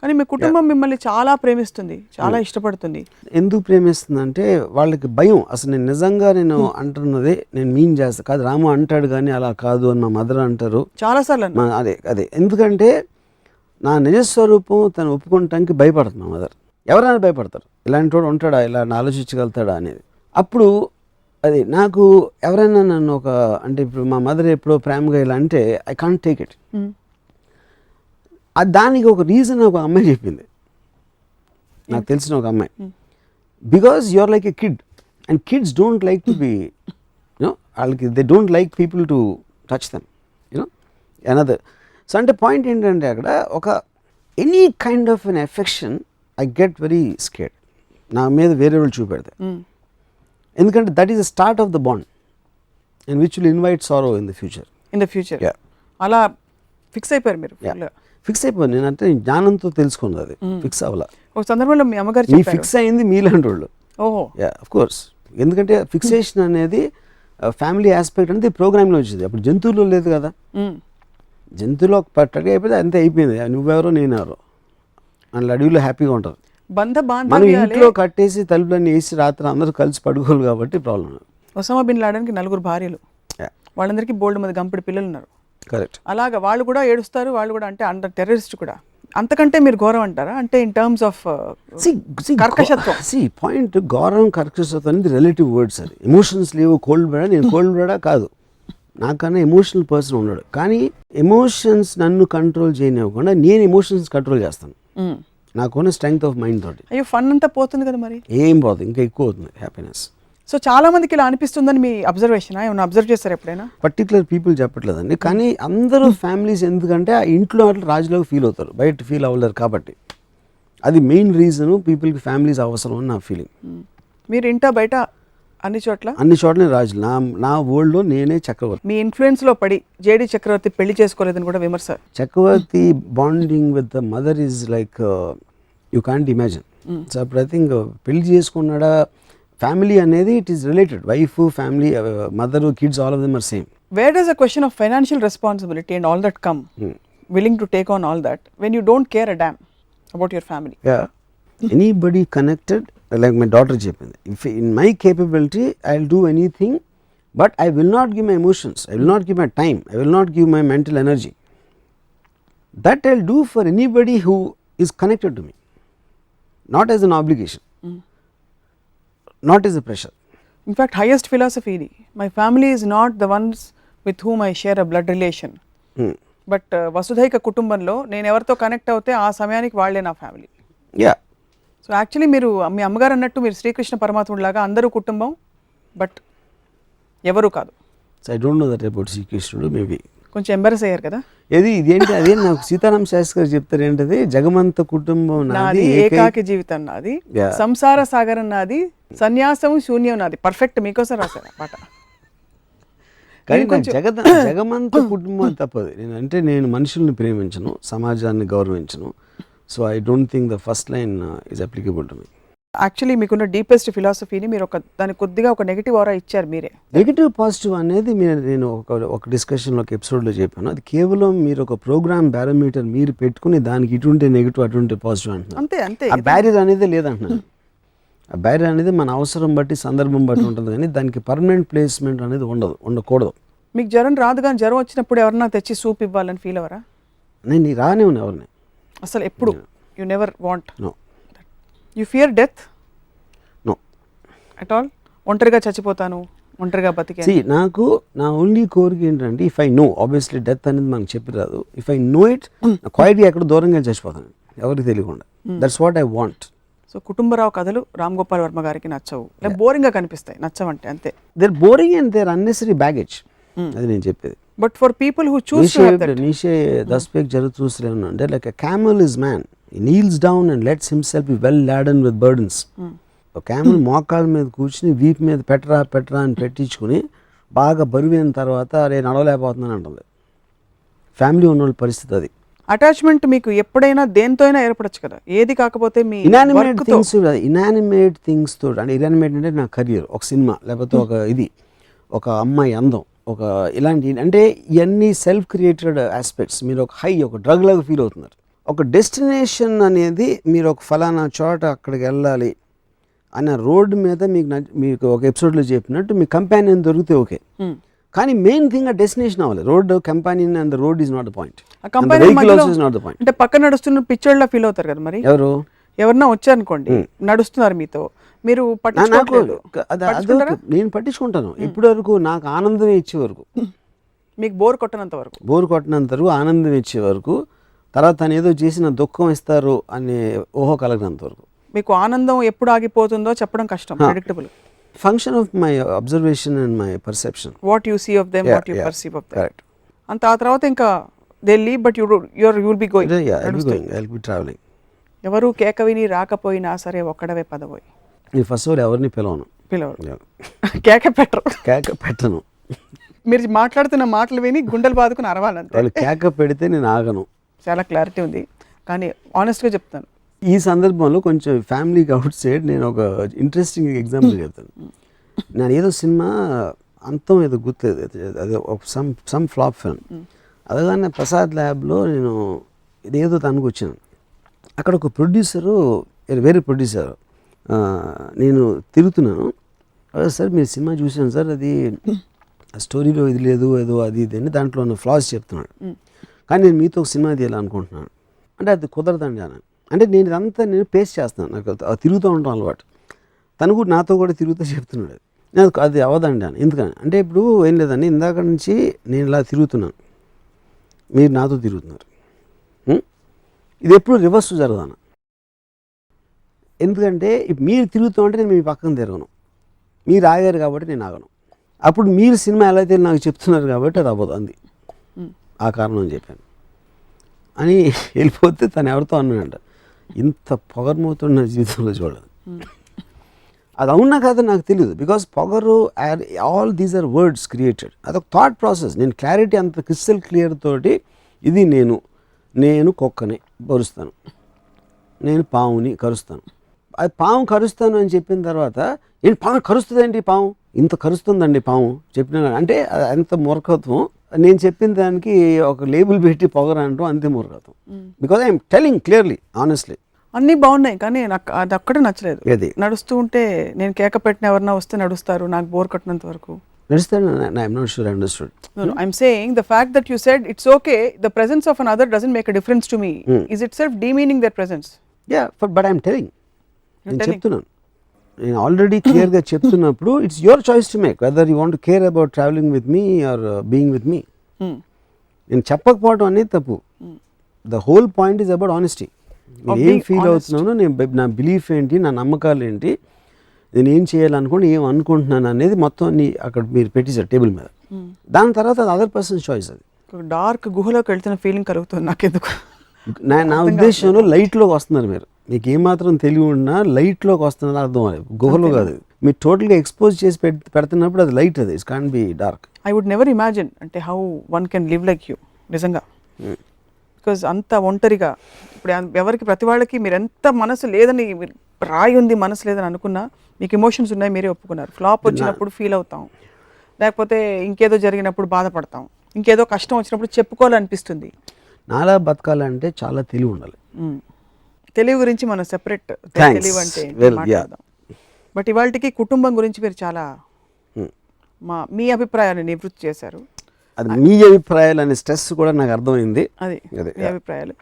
కానీ మీ కుటుంబం మిమ్మల్ని చాలా ప్రేమిస్తుంది, చాలా ఇష్టపడుతుంది. ఎందుకు ప్రేమిస్తుంది అంటే వాళ్ళకి భయం. అసలు నేను నిజంగా నేను అంటున్నదే నేను మీన్ చేస్తాను కాదు, రాము అంటాడు కానీ అలా కాదు అని మా మదర్ అంటారు చాలాసార్లు. అదే ఎందుకంటే నా నిజస్వరూపం తను ఒప్పుకోవటానికి భయపడుతుంది మా మదర్. ఎవరైనా భయపడతారు, ఇలాంటి వాడు ఉంటాడా, ఇలా ఆలోచించగలుగుతాడా అనేది. అప్పుడు అది నాకు ఎవరైనా నన్ను అంటే ఇప్పుడు మా మదర్ ఎప్పుడో ప్రేమగా ఇలా అంటే ఐ కాంట్ టేక్ ఇట్. దానికి ఒక రీజన్ ఒక అమ్మాయి చెప్పింది, నాకు తెలిసిన ఒక అమ్మాయి. Because you are like a kid and kids don't like to be వాళ్ళకి they don't like people to touch them another. So అంటే పాయింట్ ఏంటంటే అక్కడ ఒక any kind of an affection I get very scared నా మీద వేరే వాళ్ళు చూపెడితే, ఎందుకంటే that is the start of the bond and which will invite sorrow in the future. అలా ఫిక్స్ అయిపోయారు మీరు? ఫిక్స్ అయిపోయాను నేను, అంటే జ్ఞానంతో తెలుసుకున్నది, అది ఫిక్స్ అవ్వాల. ఒక సందర్భంలో మీ అమ్మగారు ఫిక్స్ అయింది మీలాంటి వాళ్ళు. ఓహో ఆఫ్ కోర్స్, ఎందుకంటే ఫిక్సేషన్ అనేది ఫ్యామిలీ ఆస్పెక్ట్ అనేది ప్రోగ్రామ్లో వచ్చింది. అప్పుడు జంతువుల్లో లేదు కదా, జంతువులో పట్టడి అయిపోతే అంతే అయిపోయింది, నువ్వెవరో నేనెవరో అని అడవిలో హ్యాపీగా ఉంటారు. మనం ఇంట్లో కట్టేసి తలుపులన్నీ వేసి రాత్రి అందరూ కలిసి పడుకోరు కాబట్టి ప్రాబ్లం. ఒసామా బిన్ లాడెన్కి 4 భార్యలు, వాళ్ళందరికీ బోల్డ్ మంది గంపెడి పిల్లలు ఉన్నారు. కరెక్ట్. అలాగా వాళ్ళు కూడా ఏడుస్తారు, వాళ్ళు కూడా అంటే అండర్ టెర్రరిస్ట్ కూడా. అంతకంటే మీరు ఘోరం అంటారా? అంటే ఇన్ టర్మ్స్ ఆఫ్ కర్కశత్వం. పాయింట్ గౌరవం కర్కశత్వం అనేది రిలేటివ్ వర్డ్స్. అది ఎమోషన్స్ లేవు, కోల్డ్ బ్లడ్, నేను కోల్డ్ బ్లడా కాదు, నాకన్నా ఎమోషనల్ పర్సన్ ఉన్నాడు. కానీ ఎమోషన్స్ నన్ను కంట్రోల్ చేయనివ్వకుండా నేను ఎమోషన్స్ కంట్రోల్ చేస్తాను, నాకున్న స్ట్రెంగ్త్ ఆఫ్ మైండ్ తోటి. అయ్యో ఫన్ అంతా పోతుంది కదా మరి? ఏం పోతుంది, ఇంకా ఎక్కువ అవుతుంది హ్యాపీనెస్. సో చాలా మందికి ఇలా అనిపిస్తుందని మీ అబ్జర్వేషన్? ఏమైనా అబ్జర్వ్ చేస్తారు ఎప్పుడైనా? పర్టికులర్ పీపుల్ చెప్పట్లేదండి, కానీ అందరూ ఫ్యామిలీస్ ఎందుకంటే ఆ ఇంట్లో అట్లా రాజులాగా ఫీల్ అవుతారు, బయట ఫీల్ అవ్వలేరు కాబట్టి. అది మెయిన్ రీజన్ పీపుల్కి ఫ్యామిలీస్ అవసరం అని నా ఫీలింగ్. మీరు ఇంటా బయట అన్ని చోట్ల రాజులు, నా వరల్డ్లో నేనే చక్రవర్తి. మీ ఇన్ఫ్లుయెన్స్లో పడి జేడి చక్రవర్తి పెళ్లి చేసుకోలేదని కూడా విమర్శ. Chakravarthi bonding with the mother is like you can't imagine. So అప్పుడు ఐ థింక్ పెళ్లి చేసుకున్నాడా, ఫ్యామిలీ అనేది it is related, wife, family, mother, kids, all of them are same. Where does a question of financial responsibility and all that come, willing to take on all that when you don't care a damn about your family? Anybody connected, like my daughter చెప్పింది, if in my capability I'll do anything, but I will not give my emotions, I will not give my time, I will not give my mental energy. That I'll do for anybody who is connected to me, not as an obligation, not as a pressure. In fact, highest philosophy idi, my family is not the ones with whom I share a blood relation, but వసుధైక కుటుంబంలో నేను ఎవరితో connect అవుతే ఆ సమయానికి వాళ్ళే నా family. So actually మీరు మీ అమ్మగారు అన్నట్టు మీరు శ్రీకృష్ణ పరమాత్ముడిలాగా అందరూ కుటుంబం, బట్ ఎవరు కాదు. So I don't know that about శ్రీకృష్ణుడు, మేబీ కొంచెం ఎంబరస్ అయ్యారు కదా. ఇదేంటి అదే నాకు సీతారామ శాస్త్రి గారు చెప్తారు ఏంటది, జగమంత కుటుంబం నాది, ఏకాకి జీవితం నాది, సంసార సాగరం నాది, సన్యాసం శూన్యం నాది. పర్ఫెక్ట్, మీకోసం రాశారు పాట. కానీ జగమంత కుటుంబం తప్పదు. నేను మనుషుల్ని ప్రేమించను, సమాజాన్ని గౌరవించను. So I don't think the first line is applicable to me. Actually మీకున్న డీపెస్ట్ ఫిలాసఫీని మీరు దానికి కొద్దిగా ఒక నెగిటివ్ ఆరా ఇచ్చారు మీరే. నెగిటివ్ పాజిటివ్ అనేది నేను ఒక డిస్కషన్లో, ఒక ఎపిసోడ్లో చెప్పాను. అది కేవలం మీరు ఒక ప్రోగ్రామ్ బ్యారోమీటర్ మీరు పెట్టుకుని దానికి ఇటువంటి నెగిటివ్ అటువంటి పాజిటివ్ అంటున్నారు. అంతే ఆ బ్యారియర్ అనేది లేదంటున్నాను. ఆ బ్యారియర్ అనేది మన అవసరం బట్టి, సందర్భం బట్టి ఉంటుంది, కానీ దానికి పర్మనెంట్ ప్లేస్మెంట్ అనేది ఉండకూడదు. మీకు జ్వరం రాదు, కానీ జ్వరం వచ్చినప్పుడు ఎవరన్నా తెచ్చి సూప్ ఇవ్వాలని ఫీల్ అవరా? నేను రానే ఉన్నా ఎవరిని అసలు ఎప్పుడు. You never want? No. You fear death? No at all. ఒంటరిగా చచ్చిపోతాను, ఒంటరిగా బతికే. నాకు నా ఓన్లీ కోరిక ఏంటంటే, if I know, obviously death అనేది మనకు చెప్పిరాదు, ఇఫ్ ఐ నో ఇట్, క్వైట్గా ఎక్కడ దూరంగా చచ్చిపోతాను ఎవరికి తెలియకుండా. That's what I want. So Kutumbarao కథలు రామ్ గోపాల్ వర్మ గారికి నచ్చవు, లేదా బోరింగ్గా కనిపిస్తాయి, నచ్చవంటే అంతే. They're boring and they're unnecessary baggage, అది నేను చెప్పేది. But for people who choose Nietzsche thus spake Zarathustra అంటే like a camel is man, he kneels down and lets himself be well laden with burdens. ఒక క్యామెల్ మోకాళ్ళ మీద కూర్చుని వీపు మీద పెట్టరా అని పెట్టించుకుని బాగా బరువైన తర్వాత అరే నడవలేకపోతున్నాను అంటుంది. ఫ్యామిలీ ఉన్న వాళ్ళ పరిస్థితి అది. అటాచ్మెంట్ మీకు ఎప్పుడైనా దేంతో అయినా ఏర్పడచ్చు కదా, ఏది కాకపోతే మీ ఇనానిమేట్ థింగ్స్ తో. అంటే ఇనానిమేట్ అంటే నా కెరియర్, ఒక సినిమా, లేకపోతే ఒక అమ్మాయి అందం, ఒక ఇలాంటి, అంటే ఇవన్నీ సెల్ఫ్ క్రియేటెడ్ ఆస్పెక్ట్స్. మీరు ఒక డ్రగ్ లాగా ఫీల్ అవుతున్నారు. ఒక డెస్టినేషన్ అనేది మీరు ఒక ఫలానా చోట అక్కడికి వెళ్ళాలి అన్న రోడ్డు మీద మీకు ఒక ఎపిసోడ్లో చెప్పినట్టు మీ కంపానియన్ దొరికితే ఓకే, కానీ మెయిన్ థింగ్ ఆ డెస్టినేషన్ అవ్వాలి. Road companion and the road is not the point, అంటే పక్కన నడుస్తున్న పిక్చర్లో ఫీల్ అవుతారు కదా. మరి ఎవరన్నా వచ్చారనుకోండి, నడుస్తున్నారు మీతో, మీరు నేను పట్టించుకుంటాను. ఇప్పటి వరకు నాకు ఆనందం ఇచ్చే వరకు, మీకు బోర్ కొట్టనంత వరకు ఆనందం ఇచ్చే వరకు, తర్వాత తను ఏదో చేసిన దుఃఖం ఇస్తారు అనే ఊహ కలగనంత వరకు. మీకు ఆనందం ఎప్పుడు ఆగిపోతుందో చెప్పడం కష్టం, predictable. Function of my observation and my perception. What you see of them, what you perceive of them. Correct. అంత ఆ తర్వాత ఇంకా they leave, but you will be going. I will be travelling. ఎవరు కేక విని రాకపోయినా సరే ఒక్కడవే పదపోయి. నేను ఫస్ట్ ఆఫ్ ఆల్ ఎవరిని పిలవను. కేక పెట్టను. మీరు మాట్లాడుతున్న మాటలు విని గుండెలు బాదుకుని అరవాలంటే. వాళ్ళు కేక పెడితే నేను ఆగను. చాలా క్లారిటీ ఉంది, కానీ ఆనెస్ట్గా చెప్తాను. ఈ సందర్భంలో కొంచెం ఫ్యామిలీకి అవుట్ సైడ్ నేను ఒక ఇంట్రెస్టింగ్ ఎగ్జాంపుల్ చెప్తాను. నేను ఏదో సినిమా అంతం ఏదో గుర్తులేదు, అదే సమ్ ఫ్లాప్ ఫిల్మ్. అదగానే ప్రసాద్ ల్యాబ్లో నేను ఇదేదో తనకు వచ్చాను. అక్కడ ఒక ప్రొడ్యూసరు, వేరే ప్రొడ్యూసర్, నేను తిరుగుతున్నాను. సార్ మీరు సినిమా చూసాను సార్, అది స్టోరీలో ఇది లేదు, ఏదో అది ఇది అని దాంట్లో ఉన్న ఫ్లాస్ చెప్తున్నాడు. కానీ నేను మీతో ఒక సినిమా తీయాలనుకుంటున్నాను అంటే అది కుదరదండి అని. అంటే నేను ఇదంతా నేను పేస్ట్ చేస్తున్నాను, నాకు తిరుగుతూ ఉంటాం అలవాటు. తను కూడా నాతో కూడా తిరుగుతూ చెప్తున్నాడు నేను అది అవ్వదండి అని. ఎందుకని అంటే ఇప్పుడు ఏం లేదండి, ఇందాక నుంచి నేను ఇలా తిరుగుతున్నాను, మీరు నాతో తిరుగుతున్నారు, ఇది ఎప్పుడు రివర్స్ జరగదాను. ఎందుకంటే మీరు తిరుగుతూ ఉంటే నేను మీ పక్కన తిరగను, మీరు ఆగారు కాబట్టి నేను ఆగను. అప్పుడు మీరు సినిమా ఎలా అయితే నాకు చెప్తున్నారు కాబట్టి అది అవ్వదు, అంది ఆ కారణం అని చెప్పాను అని వెళ్ళిపోతే తను ఎవరితో అన్నాడంట, ఇంత పొగరుమవుతున్న నా జీవితంలో చూడలేదు. అది అవునా కాదో నాకు తెలియదు, బికాస్ పొగరు all these are words created, అదొక థాట్ ప్రాసెస్. నేను క్లారిటీ అంత క్రిస్టల్ క్లియర్ తోటి ఇది నేను కుక్కని కరుస్తాను, నేను పావుని కరుస్తాను, అది పాము కరుస్తాను అని చెప్పిన తర్వాత ఏంటి పాము కరుస్తుందండి, పాము ఇంత కరుస్తుందండి పాము చెప్పిన అంటే ఎంత మూర్ఖత్వం. నేను చెప్పిన దానికి ఒక లేబుల్ పెట్టి పొగరు అంటాం, అంతే మూర్ఖత్వం. Because I'm telling clearly honestly. అన్నీ బాగున్నాయి, కానీ నాకు అది అక్కడే నచ్చలేదు. అది నడుస్తూ ఉంటే నేను కేక పెట్టిన ఎవరన్నా వస్తే నడుస్తారు, నాకు బోర్ కట్టినంత వరకు నడుస్తాను. I'm not sure I understood. I'm saying the fact that you said it's okay, the presence of another doesn't make a difference to me, is it self demeaning their presence. But I'm telling, నేను చెప్తున్నాను, నేను already క్లియర్గా చెప్తున్నప్పుడు it's your choice to make whether you want to care about travelling with me or being with me. నేను చెప్పకపోవడం అనేది తప్పు. The whole point is about honesty. నేను ఏం ఫీల్ అవుతున్నానో, నా బిలీఫ్ ఏంటి, నా నమ్మకాలు ఏంటి, నేను ఏం చేయాలనుకోండి, ఏం అనుకుంటున్నాను అనేది మొత్తం అక్కడ మీరు పెట్టేశారు టేబుల్ మీద. దాని తర్వాత అది అదర్ పర్సన్ చాయిస్. అది డార్క్ గుహలోకి వెళ్తున్న ఫీలింగ్ కలుగుతుంది నాకెందుకు. నా ఉద్దేశంలో లైట్లోకి వస్తున్నారు మీరు, మీకు ఏమాత్రం తెలివి ఉన్నా లైట్లోకి వస్తున్నారు అర్థం. అది గుహలో కాదు, మీరు టోటల్గా ఎక్స్పోజ్ చేసి పెడుతున్నప్పుడు అది లైట్, అది it's can't be dark. I would never imagine అంటే how one can live like you నిజంగా. బికాజ్ అంత ఒంటరిగా ఇప్పుడు ఎవరికి ప్రతి వాళ్ళకి మీరు ఎంత మనసు లేదని, రాయి ఉంది మనసు లేదని అనుకున్నా, మీకు ఎమోషన్స్ ఉన్నాయి, మీరే ఒప్పుకున్నారు. ఫ్లాప్ వచ్చినప్పుడు ఫీల్ అవుతాం, లేకపోతే ఇంకేదో జరిగినప్పుడు బాధపడతాం, ఇంకేదో కష్టం వచ్చినప్పుడు చెప్పుకోవాలనిపిస్తుంది. నాలా బతకాలంటే చాలా తెలివి ఉండాలి. తెలివి గురించి మనం సెపరేట్ తెలివి అంటే మాట్లాడదాం. బట్ ఇవాళకి కుటుంబం గురించి మీరు చాలా మీ అభిప్రాయాన్ని నివృత్తి చేశారు. అది మీ అభిప్రాయాలు అనే స్ట్రెస్ కూడా నాకు అర్థమైంది. అది మీ అభిప్రాయాలు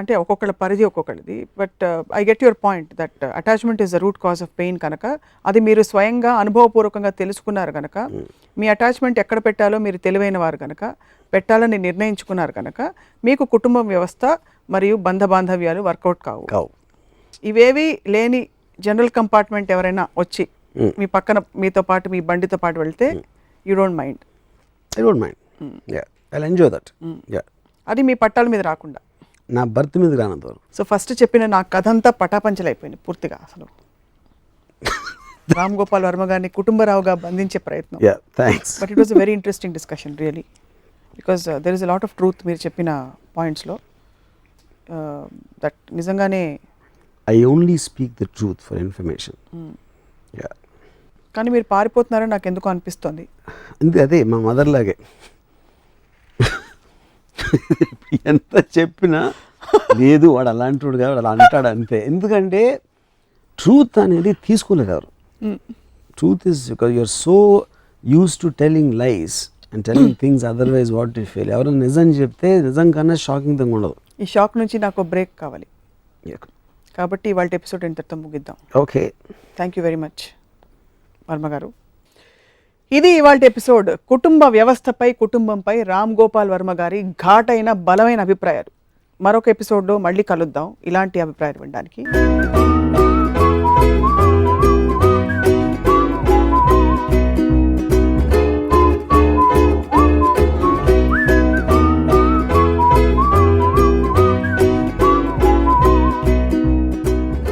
అంటే ఒక్కొక్కళ్ళ పరిధి ఒక్కొక్కళ్ళది. But I get your point that attachment is the root cause of pain కనుక, అది మీరు స్వయంగా అనుభవపూర్వకంగా తెలుసుకున్నారు కనుక, మీ అటాచ్మెంట్ ఎక్కడ పెట్టాలో మీరు తెలివైన వారు కనుక, పెట్టాలని నిర్ణయించుకున్నారు కనుక, మీకు కుటుంబం వ్యవస్థ మరియు బంధ బాంధవ్యాలు వర్కౌట్ కావు. ఇవేవి లేని జనరల్ కంపార్ట్మెంట్ ఎవరైనా వచ్చి మీ పక్కన మీతో పాటు మీ బండితో పాటు వెళ్తే you don't mind. I don't mind. Yeah, I'll enjoy that. Yeah. అది మీ పట్టాల మీద రాకుండా, నా బర్త్ మీద రానంత వరకు. సో ఫస్ట్ చెప్పిన నా కథ అంతా పటాపంచలైపోయింది పూర్తిగా. అసలు రామ్ గోపాల్ వర్మ గారిని కుటుంబరావుగా బంధించే ప్రయత్నం. Yeah, thanks. But it was a very interesting discussion really, because there is a lot of truth మీరు చెప్పిన పాయింట్స్లో. దట్ నిజంగానే I only speak the truth for information. Yeah. కానీ మీరు పారిపోతున్నారని నాకు ఎందుకు అనిపిస్తుంది. అదే మా మదర్ లాగే, ఎంత చెప్పినా లేదు వాడు అలాంటి వాడు కాదు, అలా అంటాడు అంతే. ఎందుకంటే ట్రూత్ అనేది తీసుకోలేదు ఎవరు. Truth is because you're so use to telling lies and telling things otherwise what you feel. ఎవరైనా నిజం చెప్తే నిజం కన్నా షాకింగ్ థింగ్ ఉండదు. ఈ షాక్ నుంచి నాకు బ్రేక్ కావాలి కాబట్టి ఇవాళ ఎపిసోడ్ ఇంతటితో ముగిద్దాం. Okay, thank you very much Varma గారు. ఇది ఇవాళ ఎపిసోడ్. కుటుంబ వ్యవస్థపై, కుటుంబంపై రామ్ గోపాల్ వర్మ గారి ఘాటైన బలమైన అభిప్రాయాలు. మరొక ఎపిసోడ్లో మళ్ళీ కలుద్దాం ఇలాంటి అభిప్రాయాలు వినడానికి.